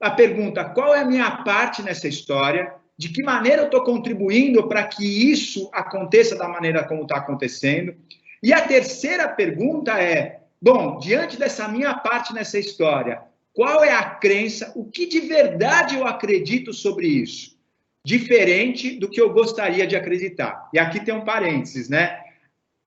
a pergunta, qual é a minha parte nessa história? De que maneira eu estou contribuindo para que isso aconteça da maneira como está acontecendo? E a terceira pergunta é, bom, diante dessa minha parte nessa história, qual é a crença, o que de verdade eu acredito sobre isso? Diferente do que eu gostaria de acreditar. E aqui tem um parênteses, né?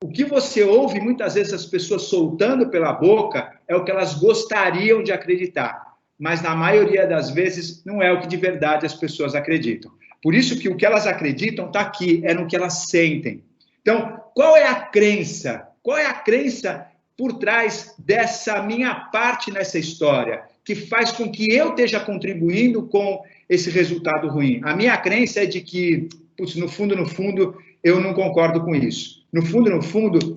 O que você ouve muitas vezes as pessoas soltando pela boca é o que elas gostariam de acreditar, mas na maioria das vezes não é o que de verdade as pessoas acreditam. Por isso que o que elas acreditam está aqui, é no que elas sentem. Então, qual é a crença? Qual é a crença por trás dessa minha parte nessa história, que faz com que eu esteja contribuindo com esse resultado ruim? A minha crença é de que, no fundo, eu não concordo com isso. No fundo,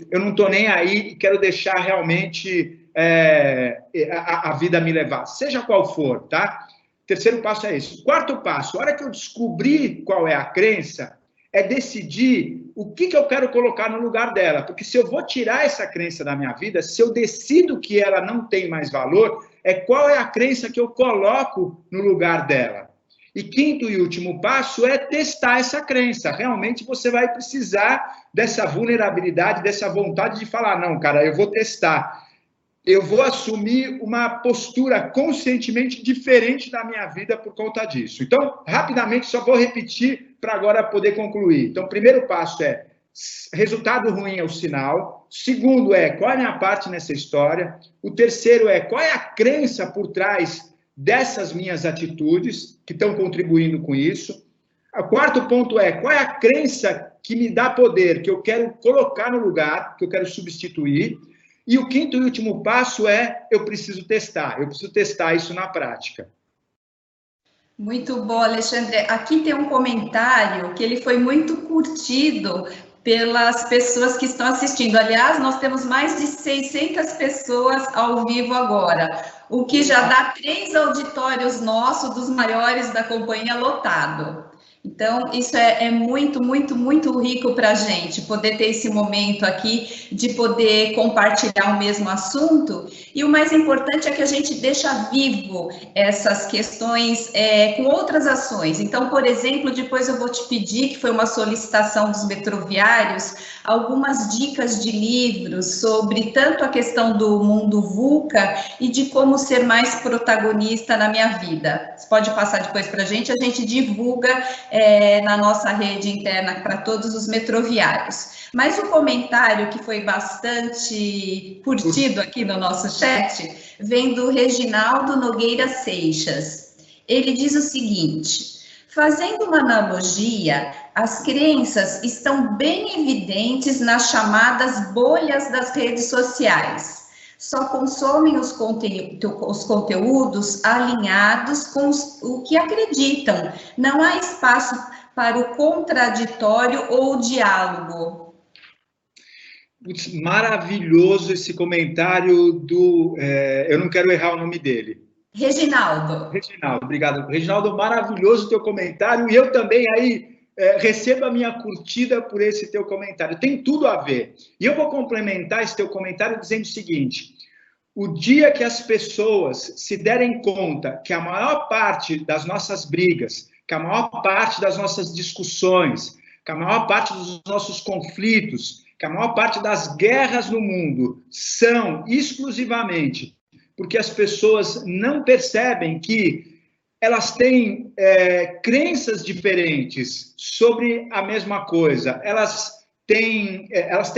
eu não estou nem aí e quero deixar realmente a vida me levar, seja qual for, tá? Terceiro passo é esse. Quarto passo, a hora que eu descobrir qual é a crença, é decidir o que eu quero colocar no lugar dela. Porque se eu vou tirar essa crença da minha vida, se eu decido que ela não tem mais valor, qual é a crença que eu coloco no lugar dela. E quinto e último passo é testar essa crença. Realmente você vai precisar dessa vulnerabilidade, dessa vontade de falar, não, cara, eu vou testar. Eu vou assumir uma postura conscientemente diferente da minha vida por conta disso. Então, rapidamente, só vou repetir para agora poder concluir. Então, o primeiro passo é, resultado ruim é o sinal. Segundo qual é a minha parte nessa história. O terceiro qual é a crença por trás dessas minhas atitudes que estão contribuindo com isso. O quarto ponto qual é a crença que me dá poder, que eu quero colocar no lugar, que eu quero substituir. E o quinto e último passo eu preciso testar isso na prática. Muito bom, Alexandre. Aqui tem um comentário que ele foi muito curtido pelas pessoas que estão assistindo. Aliás, nós temos mais de 600 pessoas ao vivo agora, o que já dá 3 auditórios nossos, dos maiores da companhia, lotado. Então, isso é muito, muito, muito rico para a gente, poder ter esse momento aqui de poder compartilhar o mesmo assunto. E o mais importante é que a gente deixa vivo essas questões com outras ações. Então, por exemplo, depois eu vou te pedir, que foi uma solicitação dos metroviários, algumas dicas de livros sobre tanto a questão do mundo VUCA e de como ser mais protagonista na minha vida. Você pode passar depois para a gente divulga na nossa rede interna para todos os metroviários. Mas o comentário que foi bastante curtido aqui no nosso chat vem do Reginaldo Nogueira Seixas. Ele diz o seguinte: fazendo uma analogia, as crenças estão bem evidentes nas chamadas bolhas das redes sociais. Só consomem os conteúdos alinhados com o que acreditam. Não há espaço para o contraditório ou o diálogo. Maravilhoso esse comentário do... eu não quero errar o nome dele. Reginaldo. Reginaldo, obrigado. Reginaldo, maravilhoso o teu comentário. E eu também aí recebo a minha curtida por esse teu comentário. Tem tudo a ver. E eu vou complementar esse teu comentário dizendo o seguinte: o dia que as pessoas se derem conta que a maior parte das nossas brigas, que a maior parte das nossas discussões, que a maior parte dos nossos conflitos, que a maior parte das guerras no mundo são exclusivamente porque as pessoas não percebem que elas têm crenças diferentes sobre a mesma coisa, elas têm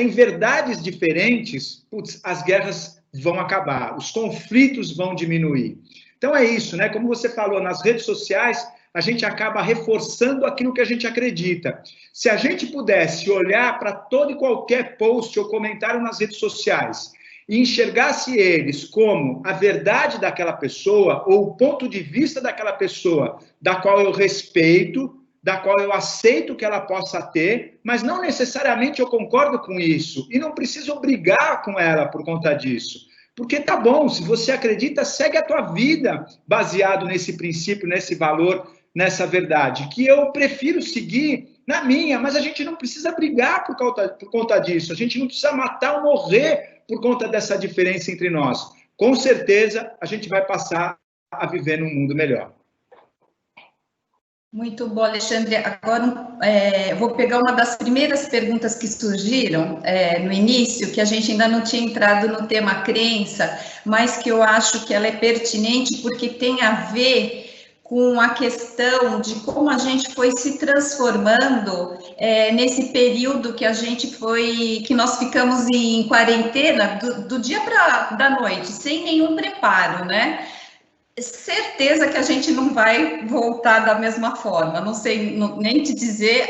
verdades diferentes, putz, as guerras vão acabar, os conflitos vão diminuir. Então é isso, né? Como você falou, nas redes sociais, a gente acaba reforçando aquilo que a gente acredita. Se a gente pudesse olhar para todo e qualquer post ou comentário nas redes sociais e enxergasse eles como a verdade daquela pessoa ou o ponto de vista daquela pessoa, da qual eu respeito, da qual eu aceito que ela possa ter, mas não necessariamente eu concordo com isso e não preciso brigar com ela por conta disso. Porque tá bom, se você acredita, segue a tua vida baseado nesse princípio, nesse valor, nessa verdade, que eu prefiro seguir na minha, mas a gente não precisa brigar por conta disso, a gente não precisa matar ou morrer por conta dessa diferença entre nós. Com certeza, a gente vai passar a viver num mundo melhor. Muito bom, Alexandre. Agora, vou pegar uma das primeiras perguntas que surgiram no início, que a gente ainda não tinha entrado no tema crença, mas que eu acho que ela é pertinente porque tem a ver com a questão de como a gente foi se transformando nesse período que nós ficamos em quarentena do dia da noite, sem nenhum preparo, né? Certeza que a gente não vai voltar da mesma forma, não sei nem te dizer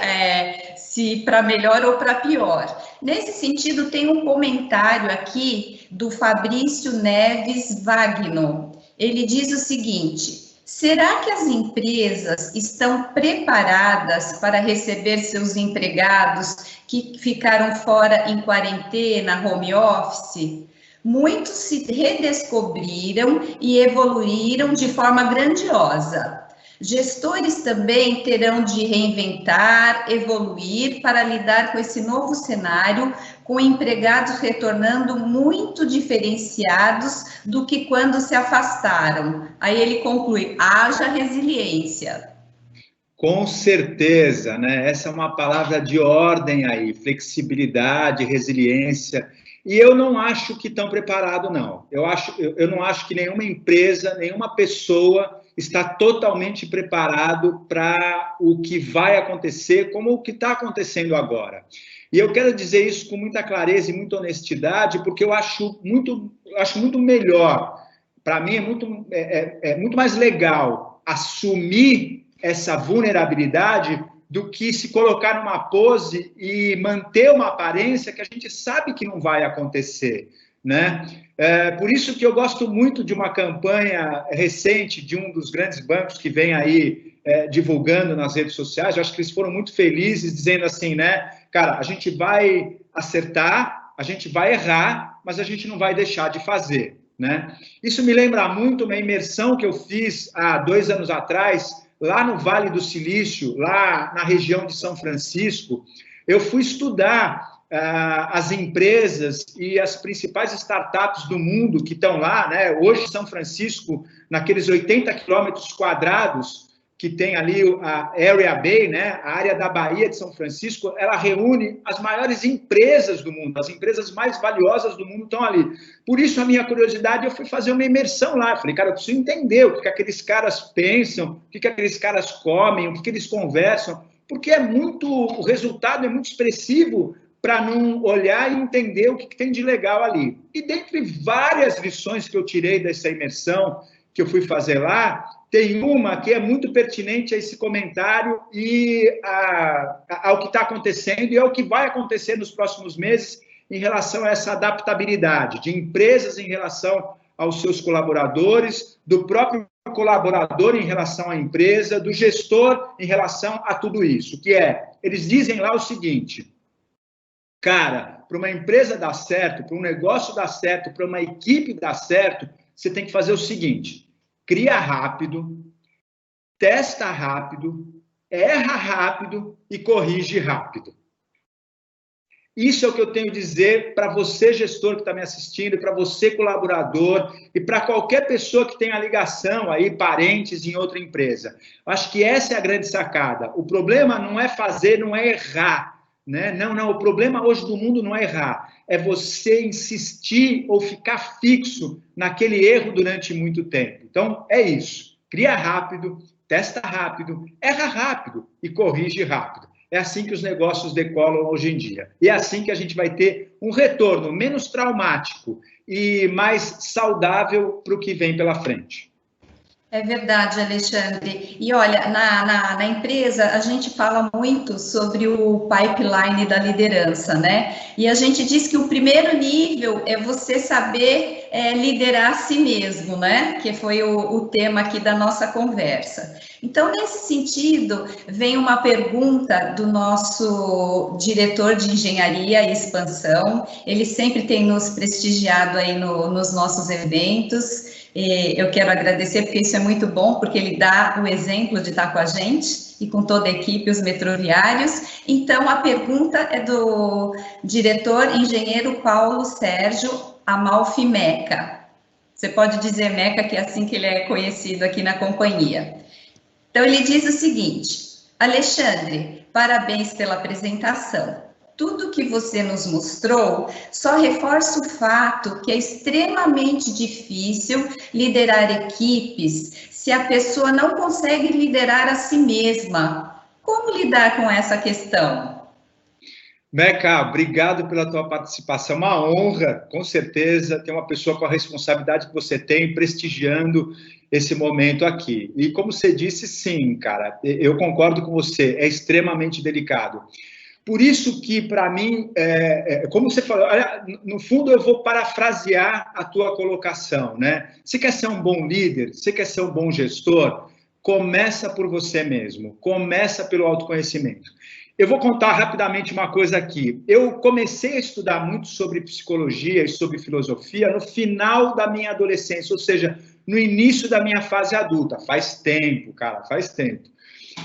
se para melhor ou para pior. Nesse sentido, tem um comentário aqui do Fabrício Neves Wagner. Ele diz o seguinte: será que as empresas estão preparadas para receber seus empregados que ficaram fora em quarentena, home office? Muitos se redescobriram e evoluíram de forma grandiosa. Gestores também terão de reinventar, evoluir para lidar com esse novo cenário, com empregados retornando muito diferenciados do que quando se afastaram. Aí ele conclui: haja resiliência. Com certeza, né? Essa é uma palavra de ordem aí, flexibilidade, resiliência. E eu não acho que estão preparados, não. Eu não acho que nenhuma empresa, nenhuma pessoa está totalmente preparado para o que vai acontecer, como o que está acontecendo agora. E eu quero dizer isso com muita clareza e muita honestidade, porque eu acho muito melhor, para mim é muito mais legal assumir essa vulnerabilidade do que se colocar numa pose e manter uma aparência que a gente sabe que não vai acontecer, né? Por isso que eu gosto muito de uma campanha recente de um dos grandes bancos que vem aí divulgando nas redes sociais. Eu acho que eles foram muito felizes, dizendo assim, né? Cara, a gente vai acertar, a gente vai errar, mas a gente não vai deixar de fazer, né? Isso me lembra muito uma imersão que eu fiz há 2 anos atrás, lá no Vale do Silício, lá na região de São Francisco. Eu fui estudar as empresas e as principais startups do mundo que estão lá, né? Hoje, São Francisco, naqueles 80 quilômetros quadrados, que tem ali a Area Bay, né, a área da Baía de São Francisco, ela reúne as maiores empresas do mundo, as empresas mais valiosas do mundo estão ali. Por isso, a minha curiosidade, eu fui fazer uma imersão lá. Eu falei, cara, eu preciso entender o que aqueles caras pensam, o que aqueles caras comem, o que eles conversam, porque o resultado é muito expressivo para não olhar e entender o que tem de legal ali. E dentre várias lições que eu tirei dessa imersão que eu fui fazer lá, tem uma que é muito pertinente a esse comentário e ao que está acontecendo e ao que vai acontecer nos próximos meses em relação a essa adaptabilidade de empresas em relação aos seus colaboradores, do próprio colaborador em relação à empresa, do gestor em relação a tudo isso, que eles dizem lá o seguinte, cara, para uma empresa dar certo, para um negócio dar certo, para uma equipe dar certo, você tem que fazer o seguinte, cria rápido, testa rápido, erra rápido e corrige rápido. Isso é o que eu tenho a dizer para você, gestor que está me assistindo, para você, colaborador, e para qualquer pessoa que tenha ligação aí, parentes em outra empresa. Acho que essa é a grande sacada. O problema não é fazer, não é errar. Né? Não, o problema hoje do mundo não é errar, é você insistir ou ficar fixo naquele erro durante muito tempo. Então, é isso. Cria rápido, testa rápido, erra rápido e corrige rápido. É assim que os negócios decolam hoje em dia. E é assim que a gente vai ter um retorno menos traumático e mais saudável para o que vem pela frente. É verdade, Alexandre. E olha, na empresa a gente fala muito sobre o pipeline da liderança, né? E a gente diz que o primeiro nível é você saber liderar a si mesmo, né? Que foi o tema aqui da nossa conversa. Então, nesse sentido, vem uma pergunta do nosso diretor de engenharia e expansão. Ele sempre tem nos prestigiado aí nos nossos eventos. Eu quero agradecer, porque isso é muito bom, porque ele dá o exemplo de estar com a gente e com toda a equipe, os metroviários. Então, a pergunta é do diretor engenheiro Paulo Sérgio Amalfi Meca. Você pode dizer Meca, que é assim que ele é conhecido aqui na companhia. Então, ele diz o seguinte, Alexandre, parabéns pela apresentação. Tudo que você nos mostrou só reforça o fato que é extremamente difícil liderar equipes se a pessoa não consegue liderar a si mesma. Como lidar com essa questão? Meca, obrigado pela tua participação, uma honra, com certeza, ter uma pessoa com a responsabilidade que você tem, prestigiando esse momento aqui. E como você disse, sim, cara, eu concordo com você, é extremamente delicado. Por isso que, para mim, como você falou, no fundo eu vou parafrasear a tua colocação, né? Você quer ser um bom líder, você quer ser um bom gestor, começa por você mesmo, começa pelo autoconhecimento. Eu vou contar rapidamente uma coisa aqui. Eu comecei a estudar muito sobre psicologia e sobre filosofia no final da minha adolescência, ou seja, no início da minha fase adulta. Faz tempo, cara, faz tempo.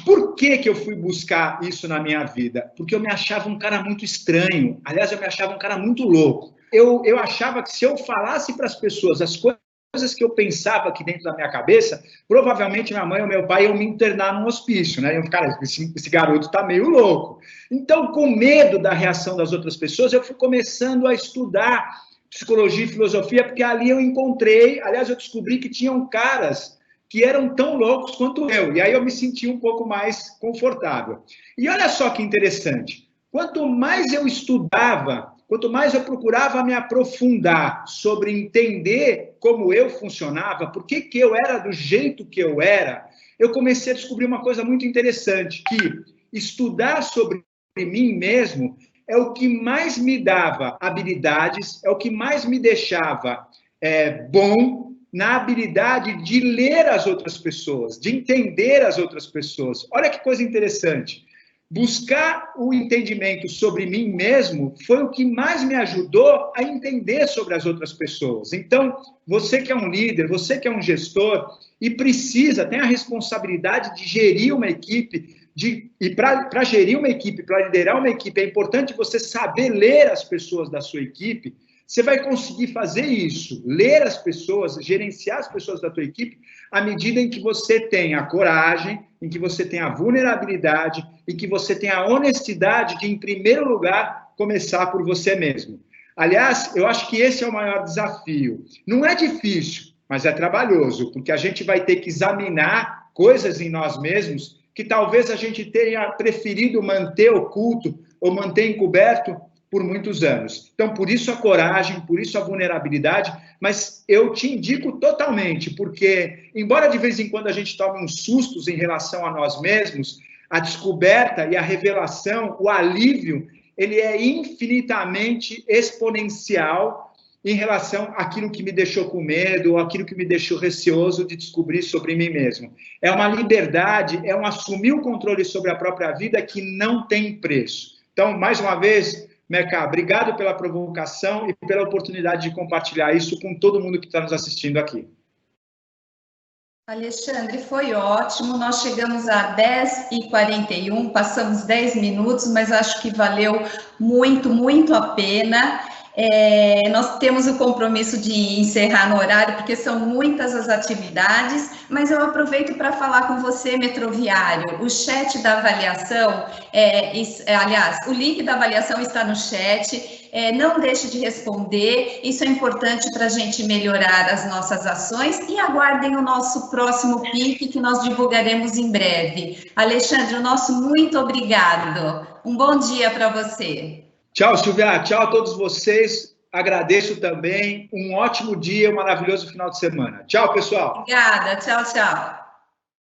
Por que eu fui buscar isso na minha vida? Porque eu me achava um cara muito estranho. Aliás, eu me achava um cara muito louco. Eu achava que se eu falasse para as pessoas as coisas que eu pensava aqui dentro da minha cabeça, provavelmente minha mãe ou meu pai iam me internar num hospício, né? Cara, esse garoto está meio louco. Então, com medo da reação das outras pessoas, eu fui começando a estudar psicologia e filosofia, porque ali eu encontrei, aliás, eu descobri que tinham caras que eram tão loucos quanto eu. E aí eu me senti um pouco mais confortável. E olha só que interessante. Quanto mais eu estudava, quanto mais eu procurava me aprofundar sobre entender como eu funcionava, por que eu era do jeito que eu era, eu comecei a descobrir uma coisa muito interessante, que estudar sobre mim mesmo é o que mais me dava habilidades, é o que mais me deixava bom, na habilidade de ler as outras pessoas, de entender as outras pessoas. Olha que coisa interessante. Buscar o entendimento sobre mim mesmo foi o que mais me ajudou a entender sobre as outras pessoas. Então, você que é um líder, você que é um gestor e tem a responsabilidade de gerir uma equipe, e para gerir uma equipe, para liderar uma equipe, é importante você saber ler as pessoas da sua equipe, Você vai conseguir fazer isso, ler as pessoas, gerenciar as pessoas da tua equipe, à medida em que você tem a coragem, em que você tem a vulnerabilidade, em que você tem a honestidade de, em primeiro lugar, começar por você mesmo. Aliás, eu acho que esse é o maior desafio. Não é difícil, mas é trabalhoso, porque a gente vai ter que examinar coisas em nós mesmos que talvez a gente tenha preferido manter oculto ou manter encoberto por muitos anos. Então, por isso a coragem, por isso a vulnerabilidade, mas eu te indico totalmente, porque, embora de vez em quando a gente tome uns sustos em relação a nós mesmos, a descoberta e a revelação, o alívio, ele é infinitamente exponencial em relação àquilo que me deixou com medo, ou aquilo que me deixou receoso de descobrir sobre mim mesmo. É uma liberdade, é um assumir o controle sobre a própria vida que não tem preço. Então, mais uma vez, Meca, obrigado pela provocação e pela oportunidade de compartilhar isso com todo mundo que está nos assistindo aqui. Alexandre, foi ótimo. Nós chegamos a 10h41, passamos 10 minutos, mas acho que valeu muito, muito a pena. Nós temos o compromisso de encerrar no horário, porque são muitas as atividades, mas eu aproveito para falar com você, metroviário. O chat da avaliação, aliás, o link da avaliação está no chat. Não deixe de responder, isso é importante para a gente melhorar as nossas ações, e aguardem o nosso próximo PIC, que nós divulgaremos em breve. Alexandre, o nosso muito obrigado. Um bom dia para você. Tchau, Silvia. Tchau a todos vocês. Agradeço também. Um ótimo dia, um maravilhoso final de semana. Tchau, pessoal. Obrigada. Tchau, tchau.